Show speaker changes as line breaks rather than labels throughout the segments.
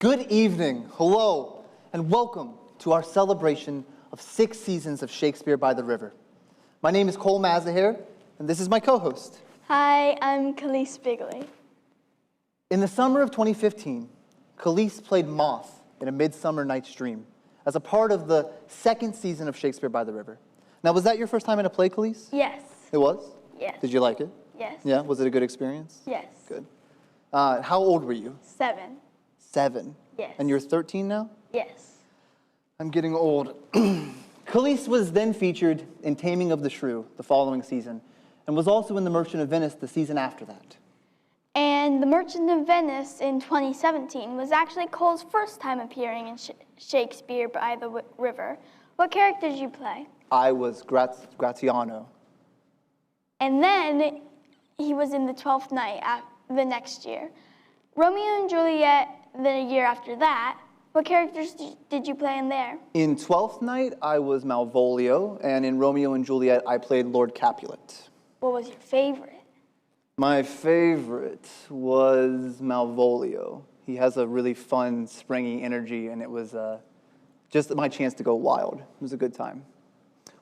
Good evening, hello, and welcome to our celebration of 6 seasons of Shakespeare by the River. My name is Cole Mazahir, and this is my co-host.
Hi, I'm Khalees Bigley.
In the summer of 2015, Khalees played Moth in A Midsummer Night's Dream as a part of the 2nd season of Shakespeare by the River. Now, was that your first time in a play, Khalees?
Yes.
It was?
Yes.
Did you like it?
Yes.
Yeah? Was it a good experience?
Yes.
Good. How old were you?
7.
7.
Yes.
And you're 13 now?
Yes.
I'm getting old. Khalees was then featured in Taming of the Shrew the following season, and was also in The Merchant of Venice the season after that.
And The Merchant of Venice in 2017 was actually Cole's first time appearing in Shakespeare by the River. What character did you play?
I was Gratiano.
And then he was in The Twelfth Night the next year. Romeo and Juliet the year after that. What characters did you play in there?
In Twelfth Night, I was Malvolio, and in Romeo and Juliet, I played Lord Capulet.
What was your favorite?
My favorite was Malvolio. He has a really fun, springy energy, and it was just my chance to go wild. It was a good time.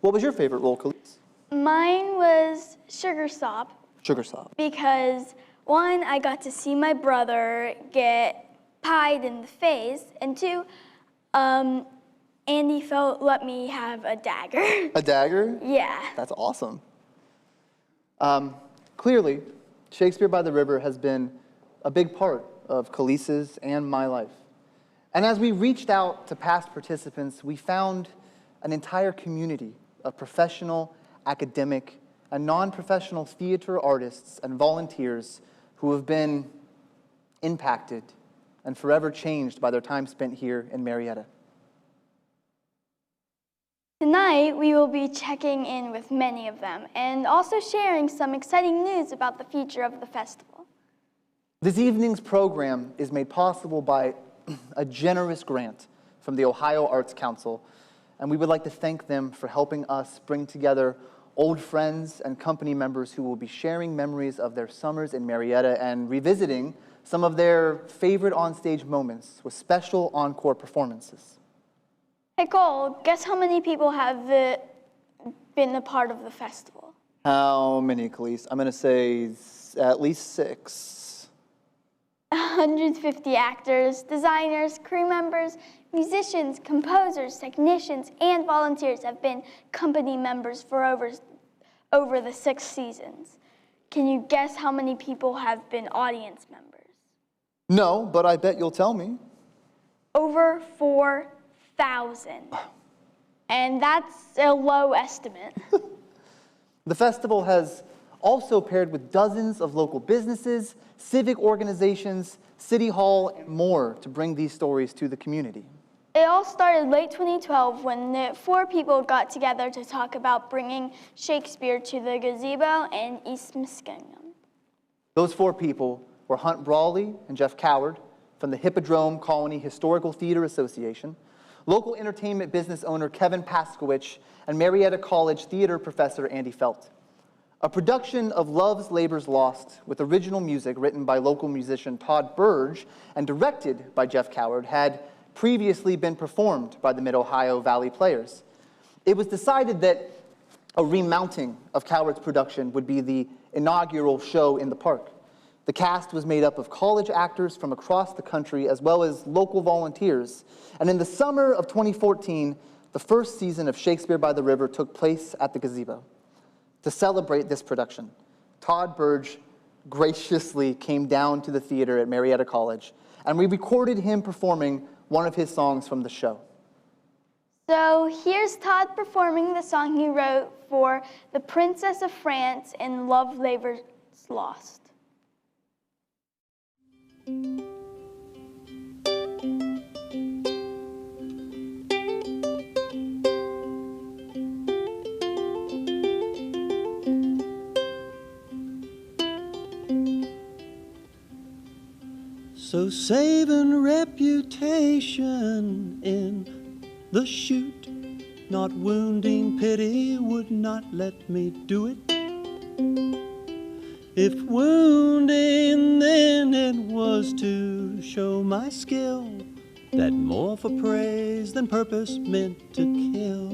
What was your favorite role, Khalees?
Mine was Sugarsop.
Sugarsop.
Because, one, I got to see my brother get pied in the face, and 2, Andy let me have a dagger.
A dagger?
Yeah.
That's awesome. Clearly, Shakespeare by the River has been a big part of Khalees's and my life. And as we reached out to past participants, we found an entire community of professional, academic, and non-professional theater artists and volunteers who have been impacted and forever changed by their time spent here in Marietta.
Tonight, we will be checking in with many of them and also sharing some exciting news about the future of the festival.
This evening's program is made possible by a generous grant from the Ohio Arts Council, and we would like to thank them for helping us bring together old friends and company members who will be sharing memories of their summers in Marietta and revisiting some of their favorite onstage moments with special encore performances.
Hey Cole, guess how many people have been a part of the festival?
How many, Khalees? I'm going to say at least 6.
150 actors, designers, crew members, musicians, composers, technicians, and volunteers have been company members for over the 6 seasons. Can you guess how many people have been audience members?
No, but I bet you'll tell me.
Over 4,000. And that's a low estimate.
The festival has also paired with dozens of local businesses, civic organizations, City Hall, and more to bring these stories to the community.
It all started late 2012 when the 4 people got together to talk about bringing Shakespeare to the gazebo in East Muskingum.
Those 4 people were Hunt Brawley and Jeff Coward from the Hippodrome Colony Historical Theater Association, local entertainment business owner Kevin Paskowich, and Marietta College theater professor Andy Felt. A production of Love's Labor's Lost with original music written by local musician Todd Burge and directed by Jeff Coward had previously been performed by the Mid-Ohio Valley Players. It was decided that a remounting of Coward's production would be the inaugural show in the park. The cast was made up of college actors from across the country as well as local volunteers. And in the summer of 2014, the first season of Shakespeare by the River took place at the gazebo. To celebrate this production, Todd Burge graciously came down to the theater at Marietta College, and we recorded him performing one of his songs from the show.
So here's Todd performing the song he wrote for the Princess of France in Love Labor's Lost.
So saving reputation in the shoot, not wounding pity would not let me do it. If wounding then it was to show my skill, that more for praise than purpose meant to kill.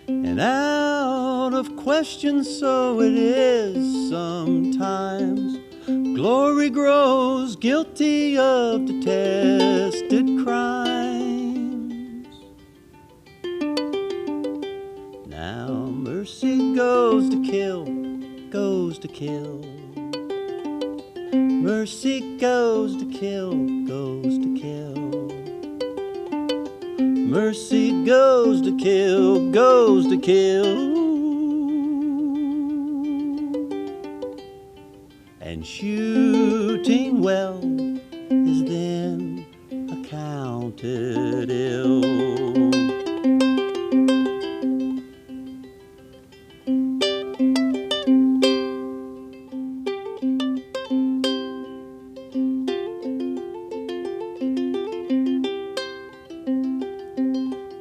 And out of question, so it is sometimes, glory grows guilty of detested crimes. Now mercy goes to kill, goes to kill. Mercy goes to kill, goes to kill. Mercy goes to kill, goes to kill. And shooting well is then accounted ill.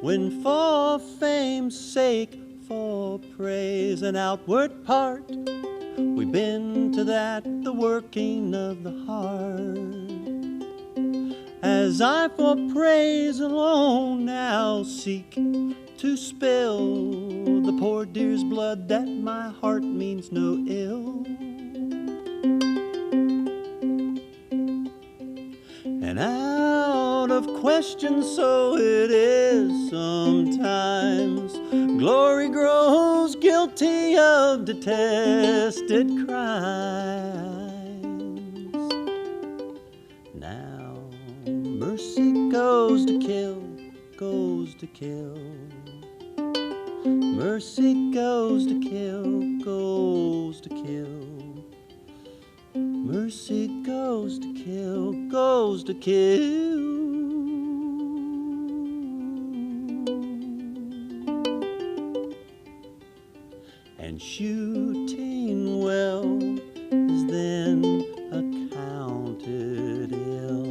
When for fame's sake, for praise and outward part, we've been to that the working of the heart. As I for praise alone now seek to spill the poor dear's blood, that my heart means no ill. And out of question, so it is sometimes, glory grows guilty of detested crimes. Now mercy goes to kill, goes to kill. Mercy goes to kill, goes to kill. Mercy goes to kill, goes to kill. And shooting well is then accounted ill.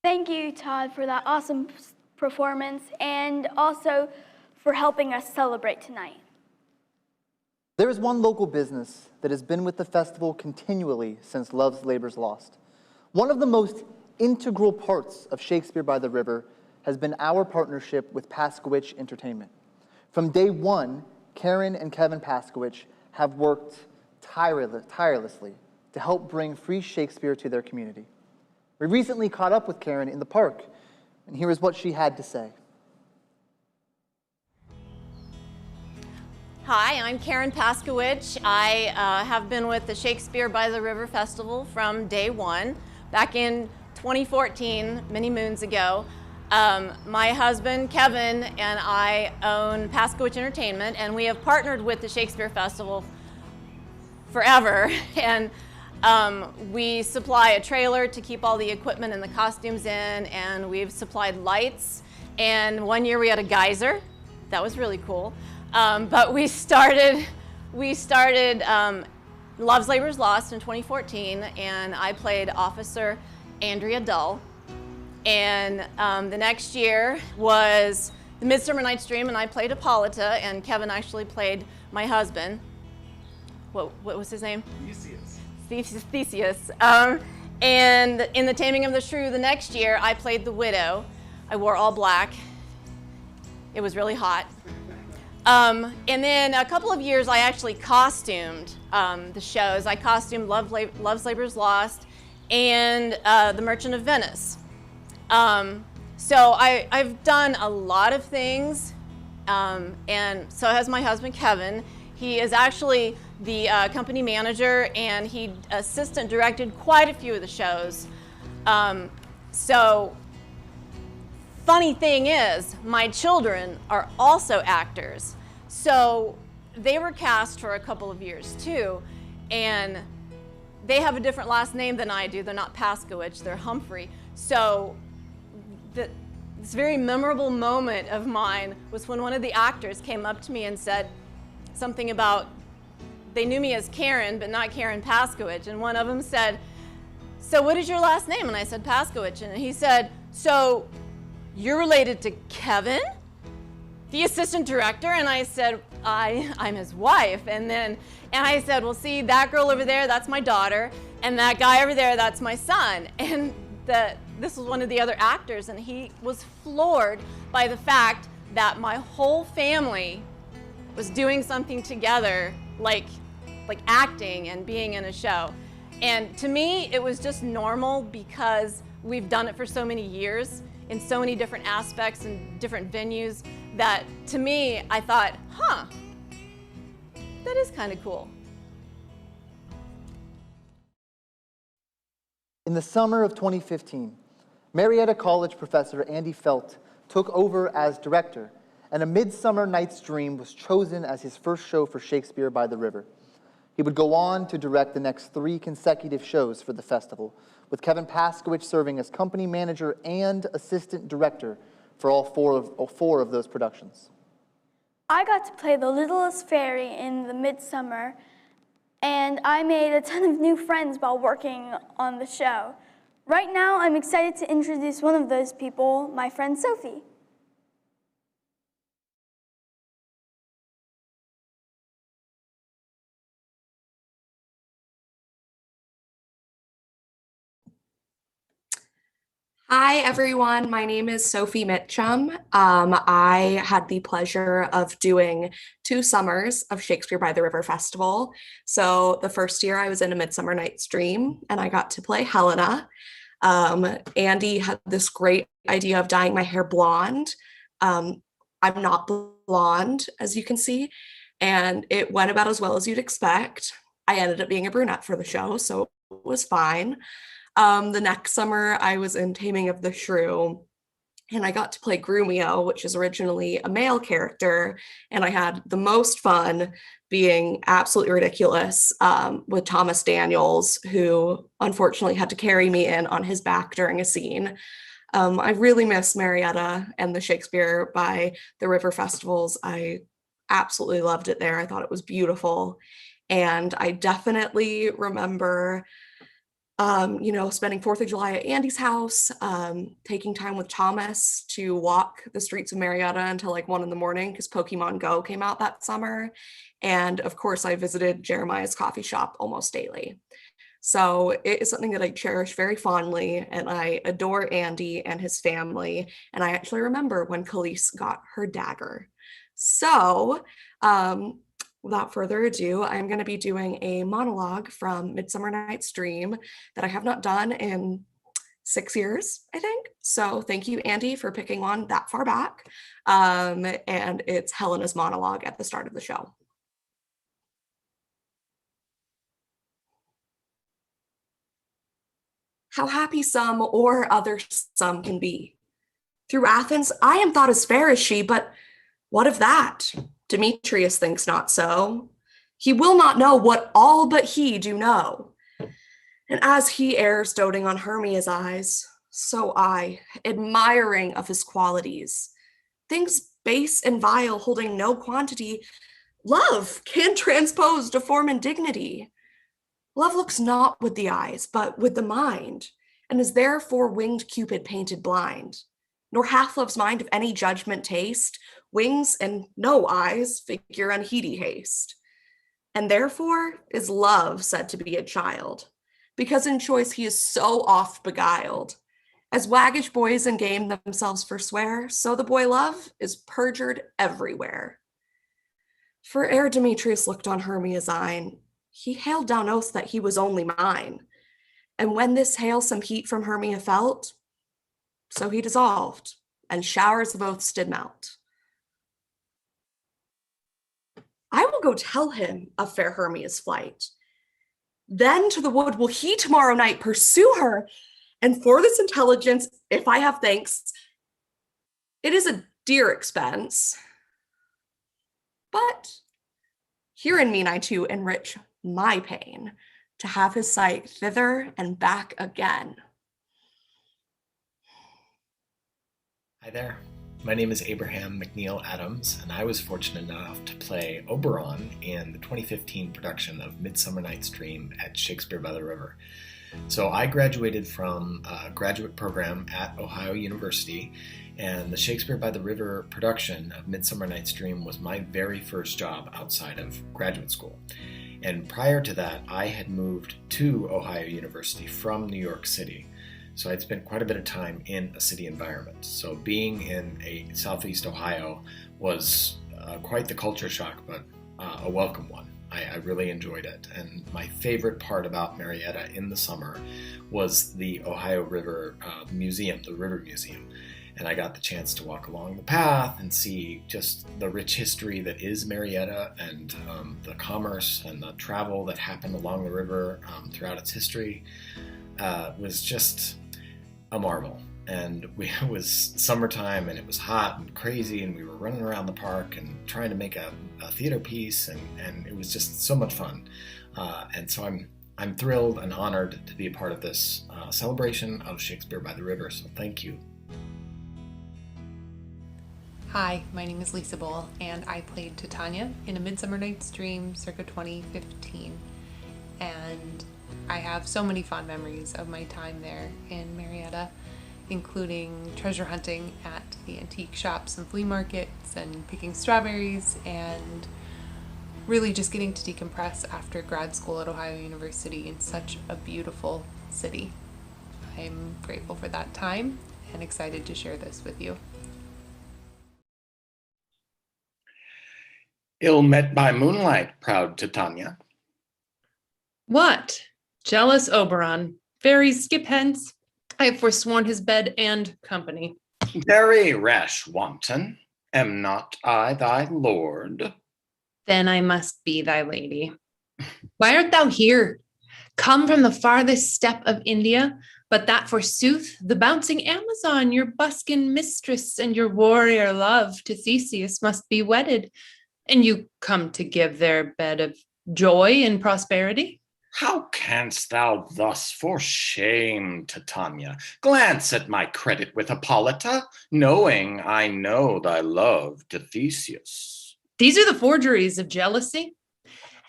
Thank you, Todd, for that awesome performance and also for helping us celebrate tonight.
There is one local business that has been with the festival continually since Love's Labor's Lost. One of the most integral parts of Shakespeare by the River has been our partnership with Paskowich Entertainment. From day one, Karen and Kevin Paskowich have worked tirelessly to help bring free Shakespeare to their community. We recently caught up with Karen in the park, and here is what she had to say.
Hi, I'm Karen Paskowich. I have been with the Shakespeare by the River Festival from day one, back in 2014, many moons ago. My husband, Kevin, and I own Paskowich Entertainment, and we have partnered with the Shakespeare Festival forever. And we supply a trailer to keep all the equipment and the costumes in, and we've supplied lights. And one year we had a geyser. That was really cool. But we started Love's Labor's Lost in 2014, and I played Officer Andrea Dull. And the next year was The Midsummer Night's Dream, and I played Hippolyta, and Kevin actually played my husband. What was his name? Theseus. And in The Taming of the Shrew the next year, I played the widow. I wore all black. It was really hot. And then a couple of years, I actually costumed the shows. I costumed Love's Labor's Lost and The Merchant of Venice. So I've done a lot of things, and so has my husband, Kevin. He is actually the company manager, and he assistant directed quite a few of the shows. So funny thing is, my children are also actors. So they were cast for a couple of years too, and they have a different last name than I do. They're not Paskowich, they're Humphrey. So this very memorable moment of mine was when one of the actors came up to me and said something about, they knew me as Karen, but not Karen Paskowich, and one of them said, "So what is your last name?" And I said, "Paskowich." And he said, "So you're related to Kevin, the assistant director?" And I said, I'm his wife. And I said, "Well, see, that girl over there, that's my daughter, and that guy over there, that's my son." And this was one of the other actors, and he was floored by the fact that my whole family was doing something together, like acting and being in a show. And to me, it was just normal because we've done it for so many years in so many different aspects and different venues that, to me, I thought, that is kind of cool.
In the summer of 2015, Marietta College professor Andy Felt took over as director, and A Midsummer Night's Dream was chosen as his first show for Shakespeare by the River. He would go on to direct the next 3 consecutive shows for the festival, with Kevin Paskowich serving as company manager and assistant director for all four of those productions.
I got to play the littlest fairy in the Midsummer, and I made a ton of new friends while working on the show. Right now, I'm excited to introduce one of those people, my friend Sophie.
Hi, everyone. My name is Sophie Mitchum. I had the pleasure of doing 2 summers of Shakespeare by the River Festival. So the first year I was in A Midsummer Night's Dream, and I got to play Helena. Andy had this great idea of dyeing my hair blonde. I'm not blonde, as you can see, and it went about as well as you'd expect. I ended up being a brunette for the show, so it was fine. The next summer, I was in Taming of the Shrew, and I got to play Grumio, which is originally a male character, and I had the most fun being absolutely ridiculous with Thomas Daniels, who unfortunately had to carry me in on his back during a scene. I really miss Marietta and the Shakespeare by the River festivals. I absolutely loved it there. I thought it was beautiful, and I definitely remember spending 4th of July at Andy's house, taking time with Thomas to walk the streets of Marietta until like 1 a.m. because Pokemon Go came out that summer. And of course, I visited Jeremiah's coffee shop almost daily. So it is something that I cherish very fondly, and I adore Andy and his family. And I actually remember when Khalees got her dagger. So, without further ado, I'm going to be doing a monologue from Midsummer Night's Dream that I have not done in 6 years, I think. So thank you, Andy, for picking one that far back. And it's Helena's monologue at the start of the show. How happy some or other some can be. Through Athens, I am thought as fair as she, but what of that? Demetrius thinks not so. He will not know what all but he do know. And as he errs doting on Hermia's eyes, so I, admiring of his qualities, things base and vile holding no quantity, love can transpose to form and dignity. Love looks not with the eyes, but with the mind, and is therefore winged Cupid painted blind. Nor hath love's mind of any judgment taste, wings and no eyes figure unheedy haste. And therefore is love said to be a child, because in choice he is so oft beguiled. As waggish boys in game themselves forswear, so the boy love is perjured everywhere. For ere Demetrius looked on Hermia's eyne, he hailed down oaths that he was only mine. And when this hail some heat from Hermia felt, so he dissolved, and showers of oaths did melt. I will go tell him of fair Hermia's flight. Then to the wood will he tomorrow night pursue her, and for this intelligence, if I have thanks, it is a dear expense. But herein mean I to enrich my pain, to have his sight thither and back again.
Hi there. My name is Abraham McNeil Adams, and I was fortunate enough to play Oberon in the 2015 production of Midsummer Night's Dream at Shakespeare by the River. So I graduated from a graduate program at Ohio University, and the Shakespeare by the River production of Midsummer Night's Dream was my very first job outside of graduate school. And prior to that, I had moved to Ohio University from New York City. So I'd spent quite a bit of time in a city environment. So being in a Southeast Ohio was quite the culture shock, but a welcome one. I really enjoyed it. And my favorite part about Marietta in the summer was the Ohio River Museum, the River Museum. And I got the chance to walk along the path and see just the rich history that is Marietta, and the commerce and the travel that happened along the river throughout its history. Was just a marvel. And it was summertime and it was hot and crazy, and we were running around the park and trying to make a theater piece, and it was just so much fun. And so I'm thrilled and honored to be a part of this celebration of Shakespeare by the River, so thank you.
Hi, my name is Lisa Bowl, and I played Titania in A Midsummer Night's Dream circa 2015. And I have so many fond memories of my time there in Marietta, including treasure hunting at the antique shops and flea markets and picking strawberries, and really just getting to decompress after grad school at Ohio University in such a beautiful city. I'm grateful for that time and excited to share this with you.
Ill met by moonlight, proud Titania.
What? Jealous Oberon. Very skip hence. I have forsworn his bed and company.
Very rash wanton. Am not I thy lord?
Then I must be thy lady. Why art thou here? Come from the farthest steppe of India, but that forsooth the bouncing Amazon, your buskin mistress and your warrior love to Theseus must be wedded, and you come to give their bed of joy and prosperity?
How canst thou thus, for shame, Titania, glance at my credit with Hippolyta, knowing I know thy love to Theseus?
These are the forgeries of jealousy.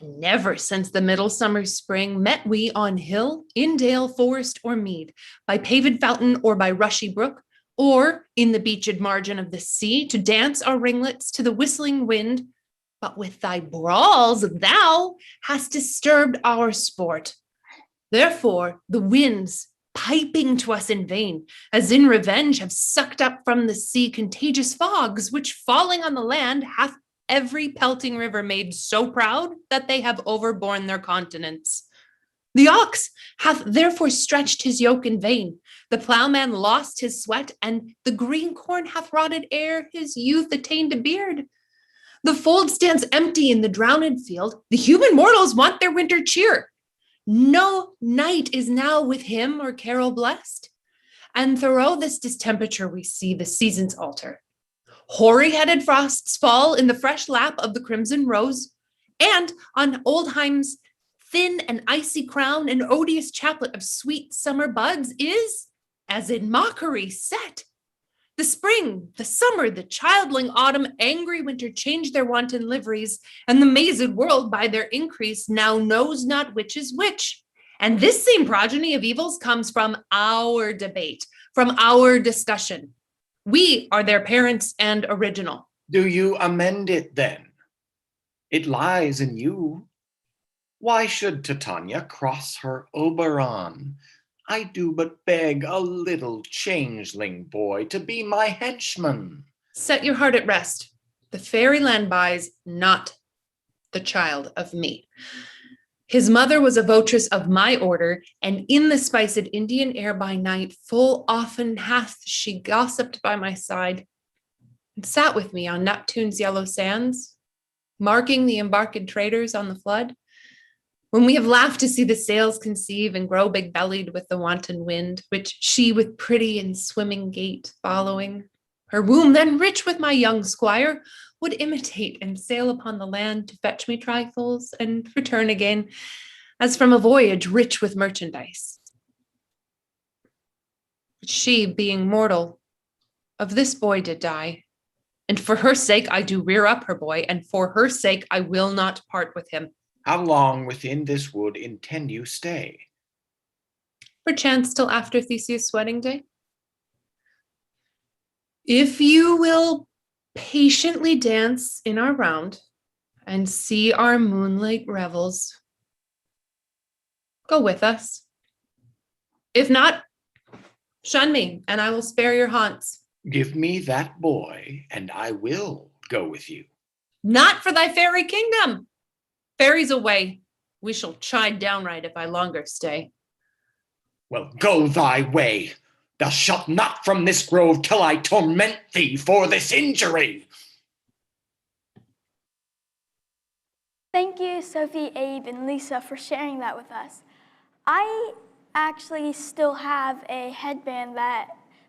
Never since the middle summer spring met we on hill, in dale, forest, or mead, by paved fountain or by rushy brook, or in the beached margin of the sea, to dance our ringlets to the whistling wind. But with thy brawls thou hast disturbed our sport. Therefore the winds, piping to us in vain, as in revenge have sucked up from the sea contagious fogs, which falling on the land hath every pelting river made so proud that they have overborne their continents. The ox hath therefore stretched his yoke in vain, the plowman lost his sweat, and the green corn hath rotted ere his youth attained a beard. The fold stands empty in the drowned field. The human mortals want their winter cheer. No night is now with him or carol blessed. And through this distemperature we see the seasons alter. Hoary-headed frosts fall in the fresh lap of the crimson rose, and on Oldheim's thin and icy crown an odious chaplet of sweet summer buds is, as in mockery, set. The spring, the summer, the childling autumn, angry winter change their wanton liveries, and the mazed world by their increase now knows not which is which. And this same progeny of evils comes from our debate, from our discussion. We are their parents and original.
Do you amend it then? It lies in you. Why should Titania cross her Oberon? I do but beg a little changeling boy to be my henchman.
Set your heart at rest. The fairyland buys not the child of me. His mother was a votress of my order, and in the spiced Indian air by night, full often hath she gossiped by my side, and sat with me on Neptune's yellow sands, marking the embarked traders on the flood. When we have laughed to see the sails conceive and grow big-bellied with the wanton wind, which she with pretty and swimming gait following, her womb then rich with my young squire, would imitate and sail upon the land to fetch me trifles and return again, as from a voyage rich with merchandise. But she, being mortal, of this boy did die. And for her sake, I do rear up her boy, and for her sake, I will not part with him.
How long within this wood intend you stay?
Perchance till after Theseus' wedding day. If you will patiently dance in our round and see our moonlight revels, go with us. If not, shun me, and I will spare your haunts.
Give me that boy, and I will go with you.
Not for thy fairy kingdom. Fairies away. We shall chide downright if I longer stay.
Well, go thy way. Thou shalt not from this grove till I torment thee for this injury.
Thank you, Sophie, Abe, and Lisa, for sharing that with us. I actually still have a headband that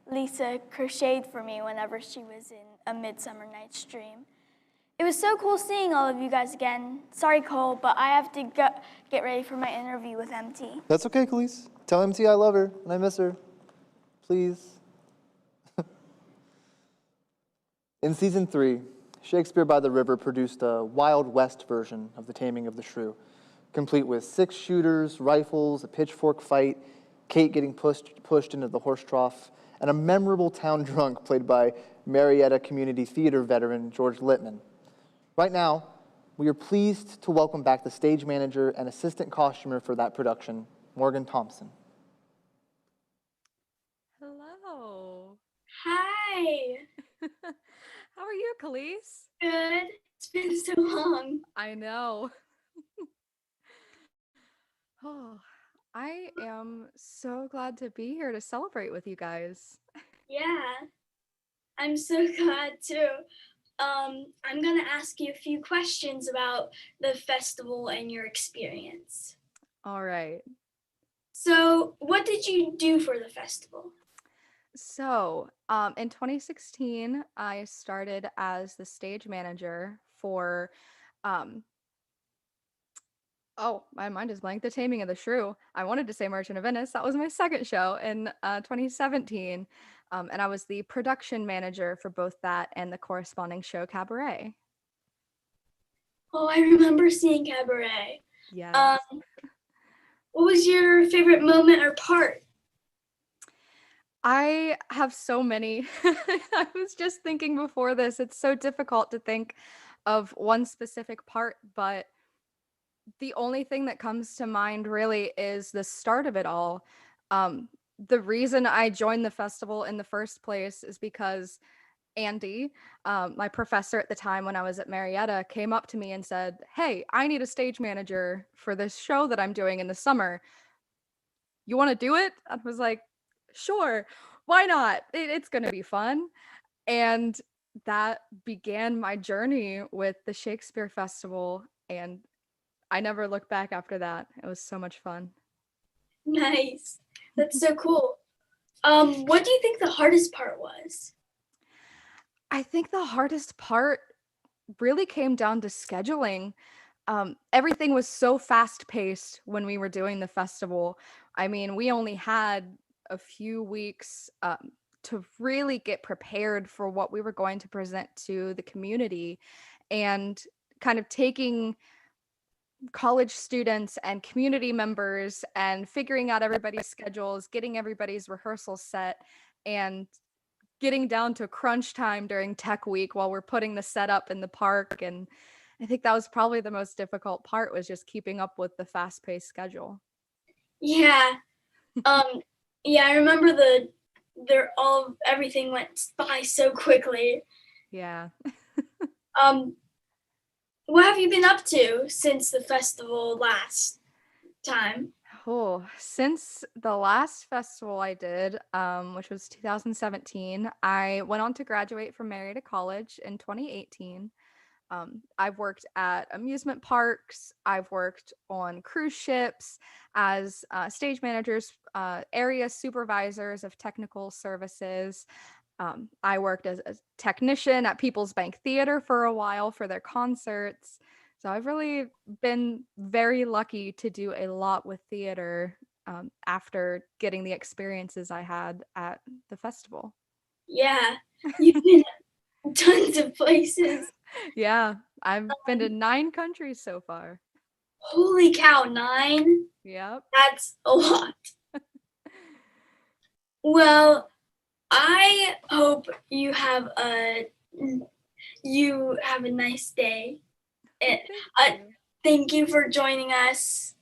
Lisa crocheted for me whenever she was in A Midsummer Night's Dream. It was so cool seeing all of you guys again. Sorry, Cole, but I have to get ready for my interview with MT.
That's okay, Khalees. Tell MT I love her and I miss her. Please. In season 3, Shakespeare by the River produced a Wild West version of The Taming of the Shrew, complete with 6 shooters, rifles, a pitchfork fight, Kate getting pushed into the horse trough, and a memorable town drunk played by Marietta Community Theater veteran George Littman. Right now, we are pleased to welcome back the stage manager and assistant costumer for that production, Morgan Thompson.
Hello.
Hi.
How are you, Khalees?
Good. It's been so long.
I know. Oh, I am so glad to be here to celebrate with you guys.
Yeah, I'm so glad too. I'm gonna ask you a few questions about the festival and your experience.
All right.
So, what did you do for the festival?
So, in 2016, I started as the stage manager for, oh, my mind is blank, The Taming of the Shrew. I wanted to say Merchant of Venice. That was my second show in 2017. And I was the production manager for both that and the corresponding show Cabaret.
Oh, I remember seeing Cabaret.
Yes.
What was your favorite moment or part?
I have so many. I was just thinking before this, it's so difficult to think of one specific part, but the only thing that comes to mind really is the start of it all. The reason I joined the festival in the first place is because Andy, my professor at the time when I was at Marietta, came up to me and said, "Hey, I need a stage manager for this show that I'm doing in the summer. You want to do it?" I was like, "Sure, why not? It's going to be fun." And that began my journey with the Shakespeare Festival. And I never looked back after that. It was so much fun.
Nice. That's so cool. What do you think the hardest part was?
I think the hardest part really came down to scheduling. Everything was so fast paced when we were doing the festival. I mean, we only had a few weeks to really get prepared for what we were going to present to the community, and kind of taking college students and community members and figuring out everybody's schedules, getting everybody's rehearsals set, and getting down to crunch time during tech week while we're putting the setup in the park. And I think that was probably the most difficult part, was just keeping up with the fast-paced schedule.
Yeah. Yeah, I remember everything went by so quickly.
Yeah.
What have you been up to since the festival last time?
Oh, since the last festival I did, which was 2017, I went on to graduate from Marietta College in 2018. I've worked at amusement parks. I've worked on cruise ships as stage managers, area supervisors of technical services. I worked as a technician at People's Bank Theater for a while for their concerts. So I've really been very lucky to do a lot with theater after getting the experiences I had at the festival.
Yeah, you've been tons of places.
Yeah, I've been to 9 countries so far.
Holy cow, 9?
Yep.
That's a lot. Well, I hope you have a nice day.
Thank
Uh,
you.
thank you for joining us.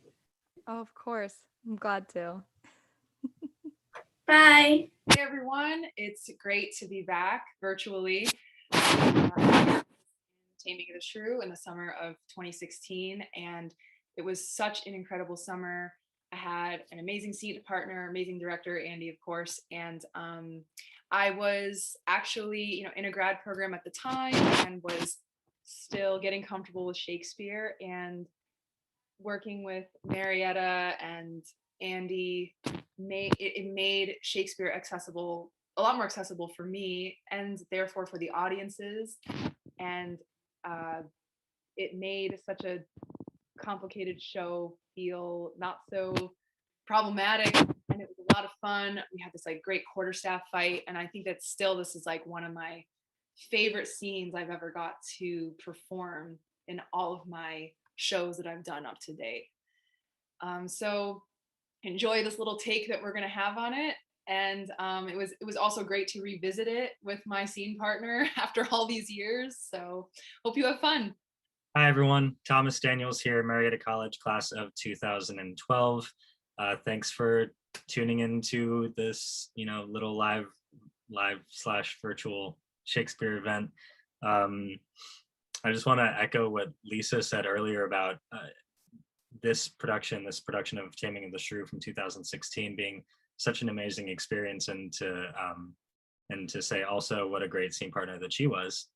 Oh, of course. I'm glad to.
Bye.
Hey everyone, it's great to be back virtually. Taming of the Shrew in the summer of 2016, and it was such an incredible summer. I had an amazing seat partner, amazing director, Andy, of course, and I was actually, in a grad program at the time and was still getting comfortable with Shakespeare, and working with Marietta and Andy made Shakespeare accessible, a lot more accessible for me and therefore for the audiences. And it made such a complicated show feel not so problematic, and it was a lot of fun. We had this like great quarterstaff fight, and I think that still this is like one of my favorite scenes I've ever got to perform in all of my shows that I've done up to date. So enjoy this little take that we're going to have on it. And it was also great to revisit it with my scene partner after all these years. So hope you have fun.
Hi everyone, Thomas Daniels here, Marietta College, class of 2012. Thanks for tuning into this, little live / virtual Shakespeare event. I just want to echo what Lisa said earlier about this production of Taming of the Shrew from 2016 being such an amazing experience, and to say also what a great scene partner that she was.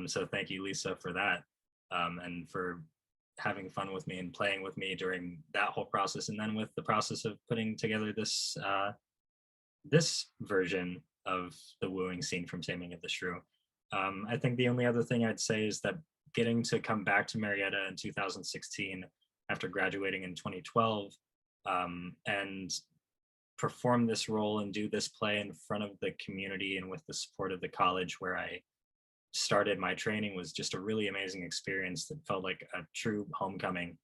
So thank you, Lisa, for that, and for having fun with me and playing with me during that whole process, and then with the process of putting together this this version of the wooing scene from Taming of the Shrew. I think the only other thing I'd say is that getting to come back to Marietta in 2016 after graduating in 2012 and perform this role and do this play in front of the community and with the support of the college where I started my training was just a really amazing experience that felt like a true homecoming.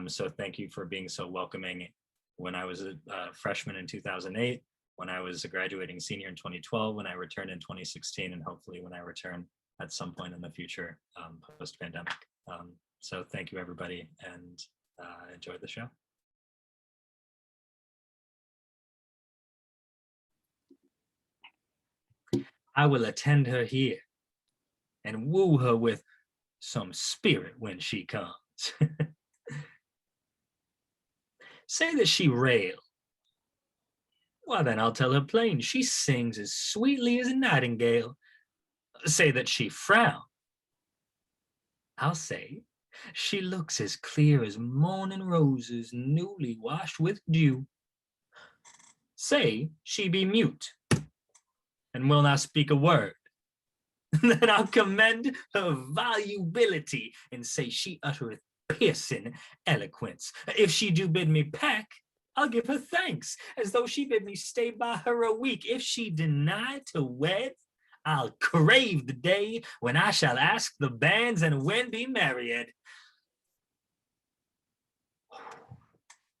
So thank you for being so welcoming when I was a freshman in 2008, when I was a graduating senior in 2012, when I returned in 2016, and hopefully when I return at some point in the future post-pandemic. So thank you, everybody, and enjoy the show. I will attend her here and woo her with some spirit when she comes. Say that she rail. Why, then I'll tell her plain, she sings as sweetly as a nightingale. Say that she frown. I'll say she looks as clear as morning roses newly washed with dew. Say she be mute and will not speak a word. Then I'll commend her volubility and say she uttereth piercing eloquence. If she do bid me peck, I'll give her thanks, as though she bid me stay by her a week. If she deny to wed, I'll crave the day when I shall ask the banns and when be married.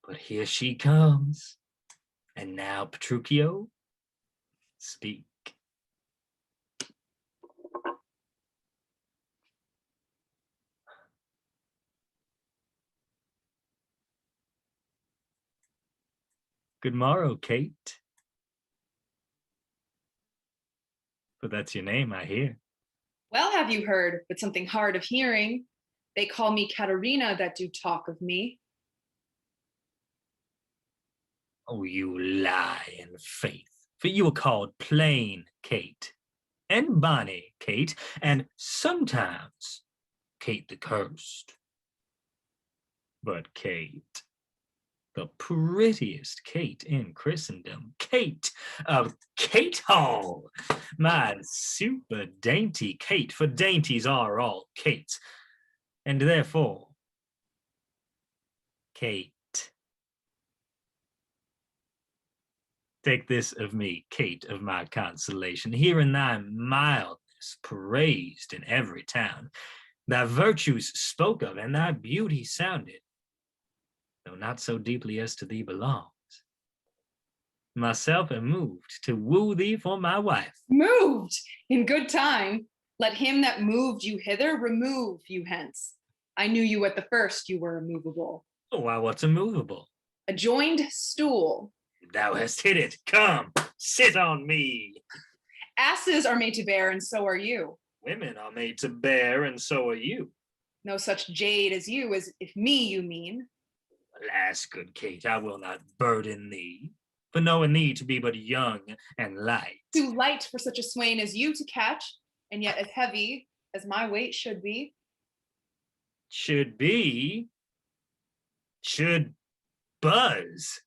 But here she comes. And now, Petruchio, speak. Good morrow, Kate. But that's your name, I hear.
Well, have you heard, but something hard of hearing? They call me Katerina that do talk of me.
Oh, you lie in faith, for you are called plain Kate, and bonny Kate, and sometimes Kate the Cursed. But Kate, the prettiest Kate in Christendom, Kate of Kate Hall, my super dainty Kate, for dainties are all Kates, and therefore, Kate, Take this of me, Kate of my consolation, hearing thy mildness praised in every town, thy virtues spoke of, and thy beauty sounded, though not so deeply as to thee belongs. Myself am moved to woo thee for my wife.
Moved in good time. Let him that moved you hither remove you hence. I knew you at the first you were immovable.
Why, what's immovable?
A joined stool.
Thou hast hit it. Come, sit on me.
Asses are made to bear, and so are you.
Women are made to bear, and so are you.
No such jade as you, as if me you mean.
Alas, good Kate, I will not burden thee, for knowing thee to be but young and light.
Too light for such a swain as you to catch, and yet as heavy as my weight should be.
Should be. Should buzz.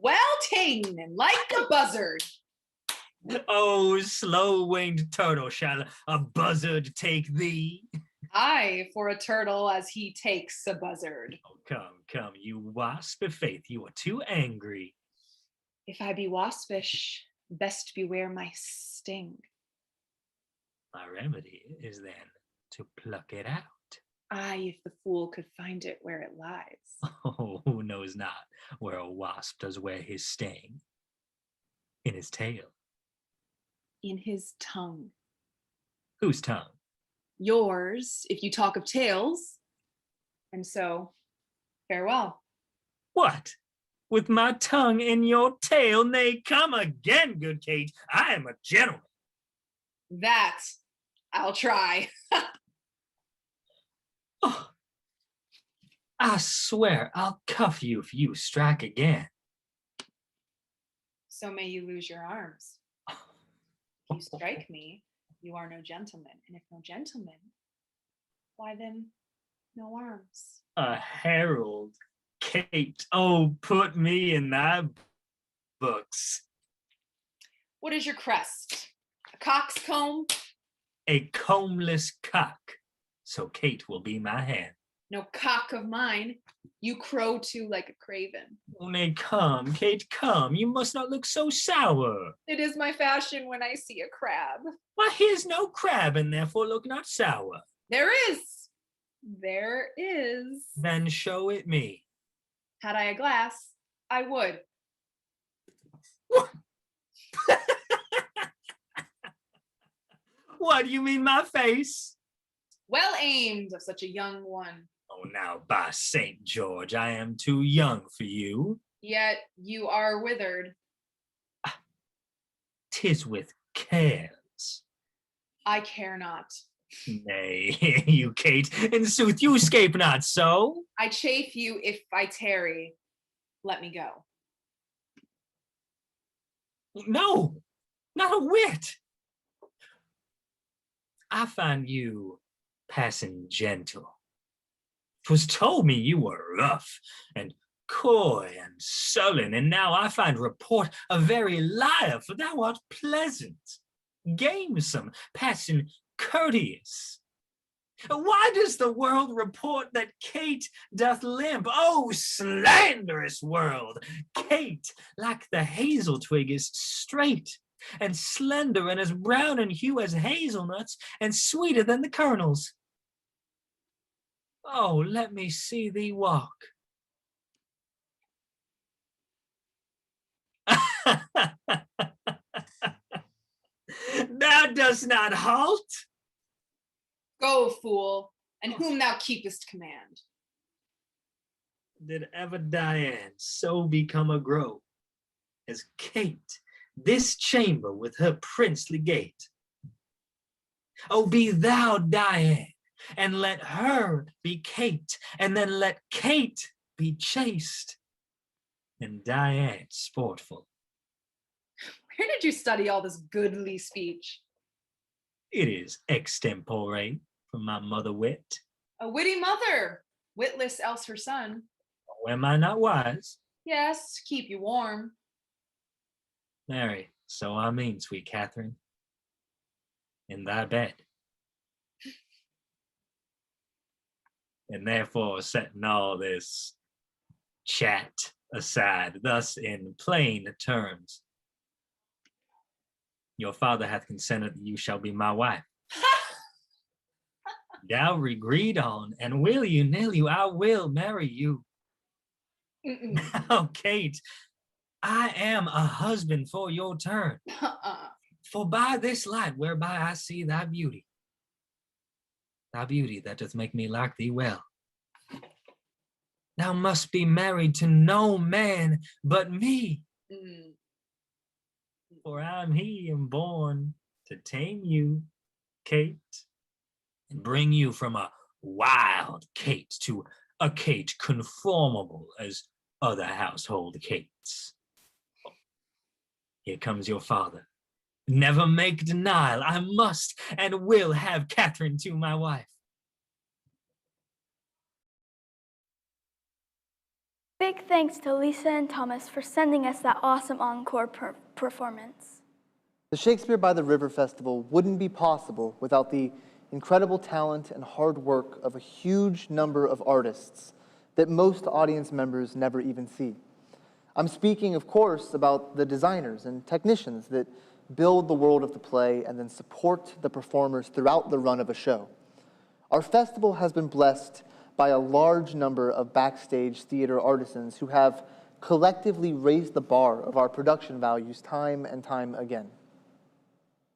Well ta'en, and like a buzzard.
Oh, slow-winged turtle, shall a buzzard take thee?
Aye, for a turtle as he takes a buzzard.
Oh, come, you wasp, of faith, you are too angry.
If I be waspish, best beware my sting.
My remedy is then to pluck it out.
Aye, if the fool could find it where it lies.
Oh, who knows not where a wasp does wear his sting? In his tail.
In his tongue.
Whose tongue?
Yours, if you talk of tails. And so, farewell.
What? With my tongue in your tail? Nay, come again, good Kate. I am a gentleman.
That I'll try.
Oh, I swear I'll cuff you if you strike again.
So may you lose your arms. If you strike me, you are no gentleman. And if no gentleman, why then no arms?
A herald, Kate. Oh, put me in thy books.
What is your crest? A coxcomb?
A combless cock. So Kate will be my hand.
No cock of mine. You crow too like a craven.
Nay, come, Kate, come. You must not look so sour.
It is my fashion when I see a crab.
Why, here's no crab, and therefore look not sour.
There is. There is.
Then show it me.
Had I a glass, I would.
What, do you mean my face?
Well aimed of such a young one.
Oh, now, by St. George, I am too young for you.
Yet you are withered.
'Tis with cares.
I care not.
Nay, you, Kate, in sooth, you escape not so.
I chafe you if I tarry. Let me go.
No, not a whit. I find you passing gentle. 'Twas told me you were rough and coy and sullen, and now I find report a very liar, for thou art pleasant, gamesome, passing courteous. Why does the world report that Kate doth limp? Oh, slanderous world! Kate, like the hazel twig, is straight and slender and as brown in hue as hazelnuts and sweeter than the kernels. Oh, let me see thee walk. Thou dost not halt?
Go, fool, and whom thou keepest command.
Did ever Diane so become a grove as Kate, this chamber with her princely gait? Oh, be thou Diane, and let her be Kate, and then let Kate be chaste, and Diane sportful.
Where did you study all this goodly speech?
It is extempore from my mother wit.
A witty mother, witless else her son.
Oh, am I not wise?
Yes, keep you warm.
Marry, so I mean, sweet Catherine, in thy bed. And therefore, setting all this chat aside, thus in plain terms. Your father hath consented that you shall be my wife. Dowry agreed on, and will you, nill you, I will marry you. Now, Kate, I am a husband for your turn. For by this light whereby I see thy beauty that doth make me like thee well, thou must be married to no man but me. For I'm he am born to tame you, Kate, and bring you from a wild Kate to a Kate conformable as other household Kates. Here comes your father. Never make denial. I must and will have Catherine to my wife.
Big thanks to Lisa and Thomas for sending us that awesome encore performance.
The Shakespeare by the River Festival wouldn't be possible without the incredible talent and hard work of a huge number of artists that most audience members never even see. I'm speaking, of course, about the designers and technicians that build the world of the play and then support the performers throughout the run of a show. Our festival has been blessed by a large number of backstage theater artisans who have collectively raised the bar of our production values time and time again.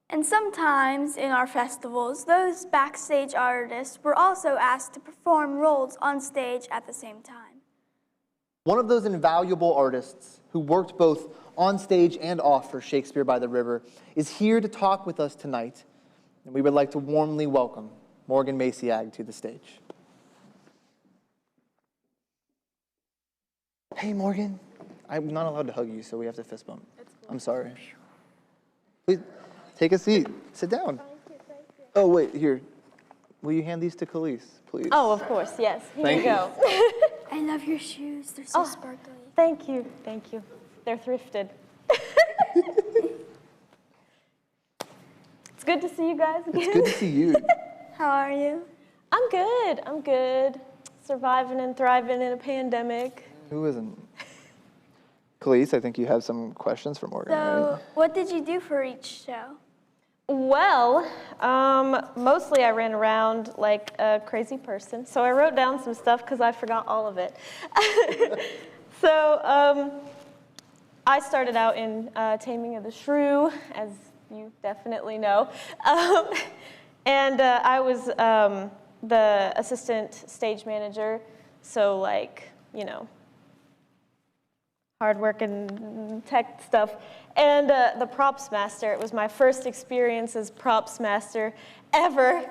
And sometimes in our festivals, those backstage artists were also asked to perform roles on stage at the same time.
One of those invaluable artists who worked both on stage and off for Shakespeare by the River is here to talk with us tonight, and we would like to warmly welcome Morgan Maciag to the stage. Hey, Morgan. I'm not allowed to hug you, so we have to fist bump. Cool. I'm sorry. Please, take a seat. Sit down. Oh, wait, here. Will you hand these to Khalees, please?
Oh, of course, yes. Here
Thank
you go.
I love your shoes. They're so sparkly.
Thank you. Thank you. They're thrifted. It's good to see you guys again.
It's good to see you.
How are you?
I'm good. I'm good. Surviving and thriving in a pandemic.
Who isn't? Khalees, I think you have some questions for Morgan,
So,
right?
what did you do for each show?
Well, mostly I ran around like a crazy person. So I wrote down some stuff because I forgot all of it. So I started out in Taming of the Shrew, as you definitely know. And I was the assistant stage manager. So like, you know, hard work and tech stuff. And the props master, it was my first experience as props master ever.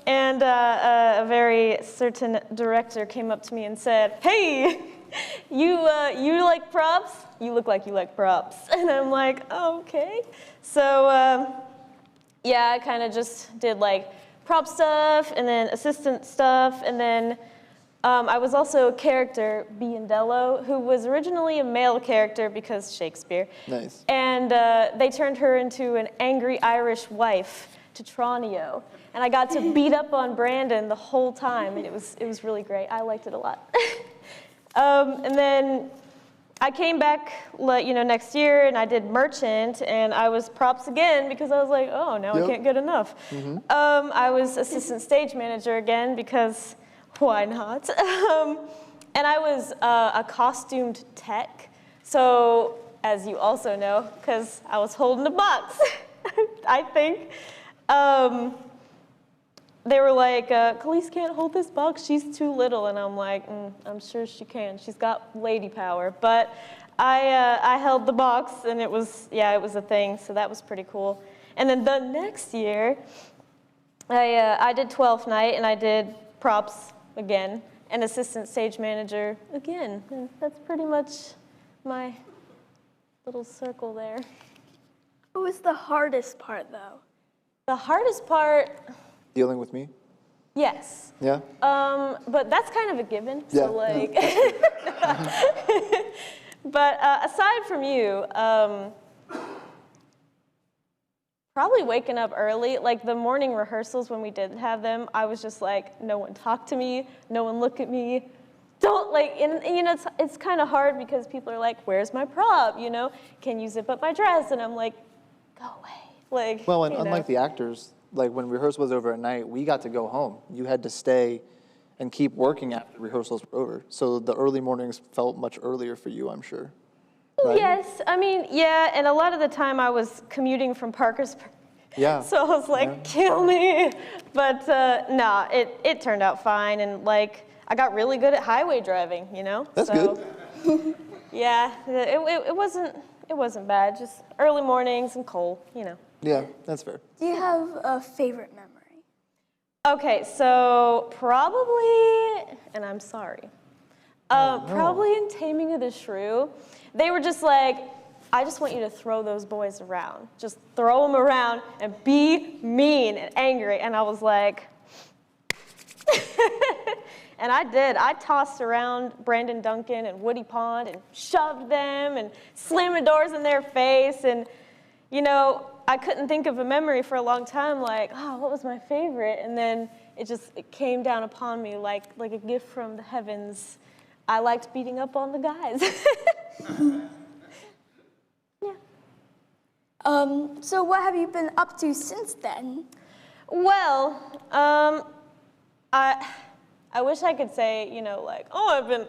And a very certain director came up to me and said, "Hey, you like props? You look like you like props." And I'm like, oh, okay. So yeah, I kind of just did like prop stuff and then assistant stuff, and then I was also a character, Biandello, who was originally a male character because Shakespeare.
Nice.
And they turned her into an angry Irish wife to Tranio. And I got to beat up on Brandon the whole time, and it was really great. I liked it a lot. And then I came back, next year, and I did Merchant, and I was props again because I was like, oh, now I can't get enough. Mm-hmm. I was assistant stage manager again because why not? And I was a costumed tech. So, as you also know, because I was holding a box, I think, they were like, Khalees can't hold this box, she's too little. And I'm like, I'm sure she can. She's got lady power. But I held the box, and it was a thing, so that was pretty cool. And then the next year, I did 12th night, and I did props again, and assistant stage manager again. And that's pretty much my little circle there.
What was the hardest part, though?
The hardest part...
Dealing with me?
Yes.
Yeah?
But that's kind of a given.
Yeah.
So like... But aside from you, probably waking up early. Like the morning rehearsals when we did have them, I was just like, no one talk to me, no one look at me, don't like, and you know, it's kind of hard because people are like, where's my prop, you know? Can you zip up my dress? And I'm like, go away. Like,
Well, and
you know.
unlike the actors, like when rehearsal was over at night, we got to go home. You had to stay and keep working after rehearsals were over. So the early mornings felt much earlier for you, I'm sure. Right?
Yes, I mean, yeah, and a lot of the time I was commuting from Parkersburg.
Yeah.
So I was like, kill me. But nah, it turned out fine. And like, I got really good at highway driving, you know?
That's
so,
good.
Yeah, it wasn't bad. Just early mornings and cold, you know.
Yeah, that's fair.
Do you have a favorite memory?
Okay, so probably, and I'm sorry, probably in Taming of the Shrew, they were just like, I just want you to throw those boys around. Just throw them around and be mean and angry. And I was like, and I did. I tossed around Brandon Duncan and Woody Pond and shoved them and slammed the doors in their face. And, you know, I couldn't think of a memory for a long time, like, oh, what was my favorite? And then it came down upon me like a gift from the heavens. I liked beating up on the guys.
So what have you been up to since then?
Well, I wish I could say, you know, like, oh, I've been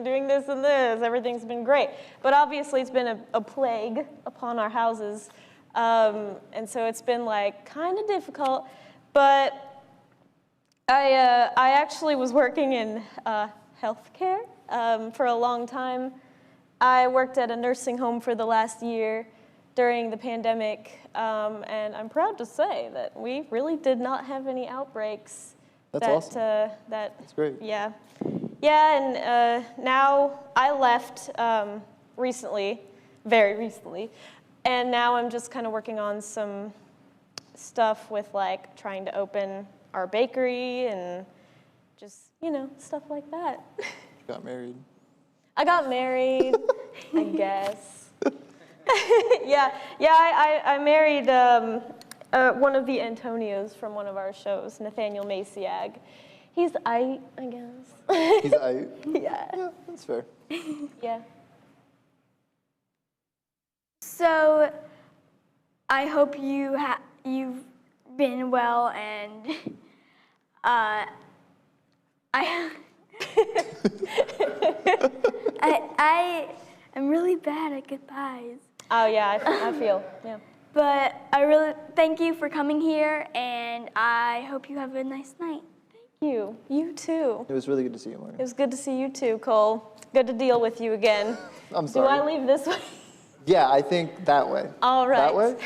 doing this and this. Everything's been great. But obviously, it's been a plague upon our houses. And so it's been, like, kind of difficult. But I actually was working in healthcare for a long time. I worked at a nursing home for the last year during the pandemic, and I'm proud to say that we really did not have any outbreaks.
That's awesome.
That's
great.
Yeah. Yeah, and now I left recently, very recently, and now I'm just kind of working on some stuff with like trying to open our bakery and just, you know, stuff like that.
Got married.
I got married, I guess. I married one of the Antonios from one of our shows, Nathaniel Maciag. He's I guess.
He's I.
Yeah.
That's fair.
Yeah.
So I hope you've been well, and I am really bad at goodbyes.
Oh yeah, I feel, yeah.
But I really thank you for coming here, and I hope you have a nice night.
Thank you. You too.
It was really good to see you, Morgan.
It was good to see you too, Cole. Good to deal with you again.
I'm sorry.
Do I leave this way?
Yeah, I think that way.
All right.
That way?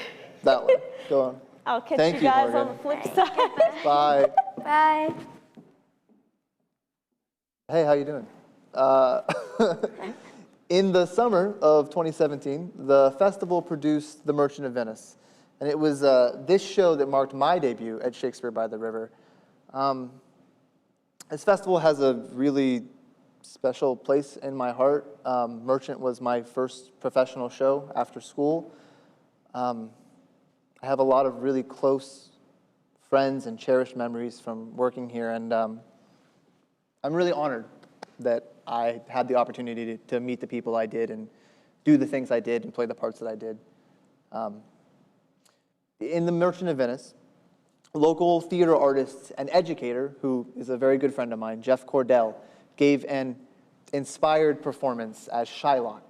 That way. Go on.
I'll catch
Thank
you
you,
guys
Morgan.
on the flip side.
Bye.
Bye.
Hey, how you doing? In the summer of 2017, the festival produced The Merchant of Venice. And it was this show that marked my debut at Shakespeare by the River. This festival has a really special place in my heart. Merchant was my first professional show after school. I have a lot of really close friends and cherished memories from working here, and I'm really honored that I had the opportunity to meet the people I did and do the things I did and play the parts that I did. In The Merchant of Venice, local theater artist and educator, who is a very good friend of mine, Jeff Cordell, gave an inspired performance as Shylock.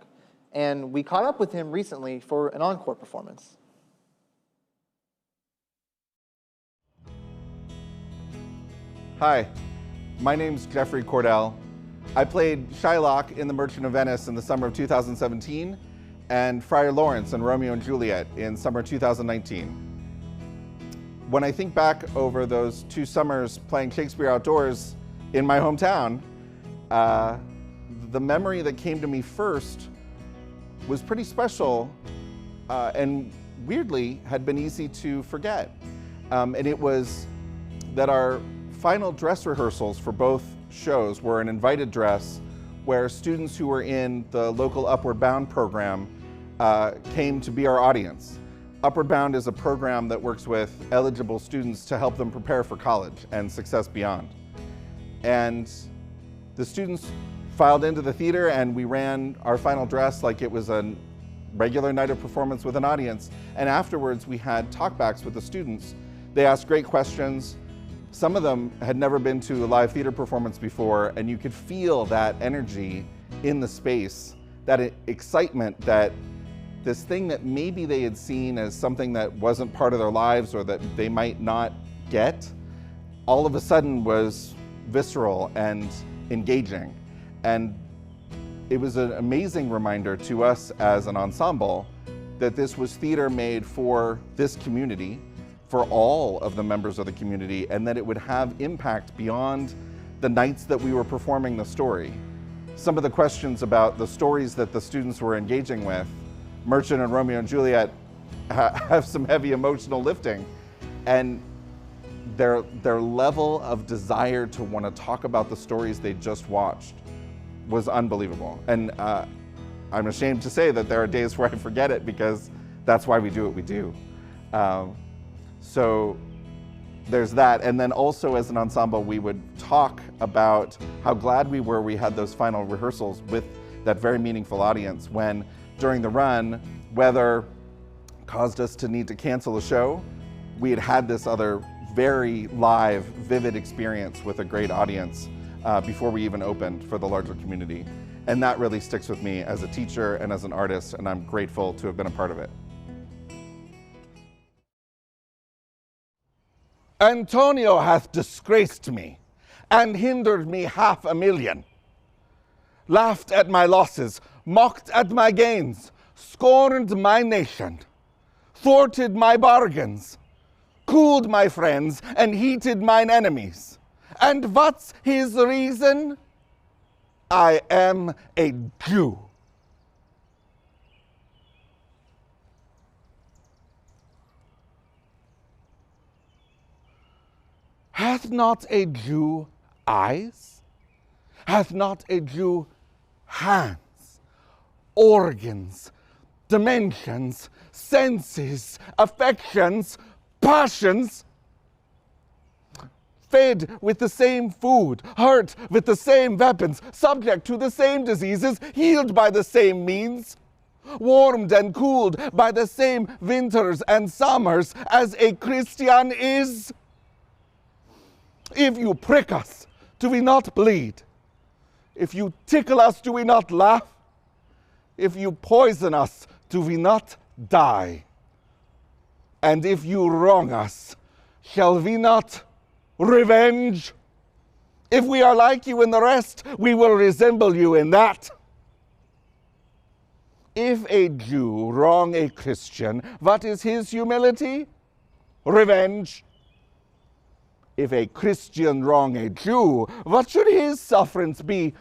And we caught up with him recently for an encore performance.
Hi, my name's Jeffrey Cordell. I played Shylock in The Merchant of Venice in the summer of 2017 and Friar Lawrence in Romeo and Juliet in summer 2019. When I think back over those 2 summers playing Shakespeare outdoors in my hometown, the memory that came to me first was pretty special and weirdly had been easy to forget. And it was that our final dress rehearsals for both shows were an invited dress where students who were in the local Upward Bound program came to be our audience. Upward Bound is a program that works with eligible students to help them prepare for college and success beyond. And The students filed into the theater and we ran our final dress like it was a regular night of performance with an audience. And afterwards we had talkbacks with the students. They asked great questions. Some of them had never been to a live theater performance before, and you could feel that energy in the space, that excitement, that this thing that maybe they had seen as something that wasn't part of their lives or that they might not get, all of a sudden was visceral and engaging. And it was an amazing reminder to us as an ensemble that this was theater made for this community, for all of the members of the community, and that it would have impact beyond the nights that we were performing the story. Some of the questions about the stories that the students were engaging with, Merchant and Romeo and Juliet, have some heavy emotional lifting, and their level of desire to want to talk about the stories they just watched was unbelievable. And I'm ashamed to say that there are days where I forget it because that's why we do what we do. So there's that. And then also as an ensemble, we would talk about how glad we were we had those final rehearsals with that very meaningful audience when during the run, weather caused us to need to cancel a show. We had had this other very live, vivid experience with a great audience before we even opened for the larger community. And that really sticks with me as a teacher and as an artist, and I'm grateful to have been a part of it.
Antonio hath disgraced me, and hindered me 500,000, laughed at my losses, mocked at my gains, scorned my nation, thwarted my bargains, cooled my friends, and heated mine enemies. And what's his reason? I am a Jew. Hath not a Jew eyes? Hath not a Jew hands, organs, dimensions, senses, affections, passions? Fed with the same food, hurt with the same weapons, subject to the same diseases, healed by the same means, warmed and cooled by the same winters and summers as a Christian is? If you prick us, do we not bleed? If you tickle us, do we not laugh? If you poison us, do we not die? And if you wrong us, shall we not revenge? If we are like you in the rest, we will resemble you in that. If a Jew wrong a Christian, what is his humility? Revenge. If a Christian wrong a Jew, what should his sufferance be?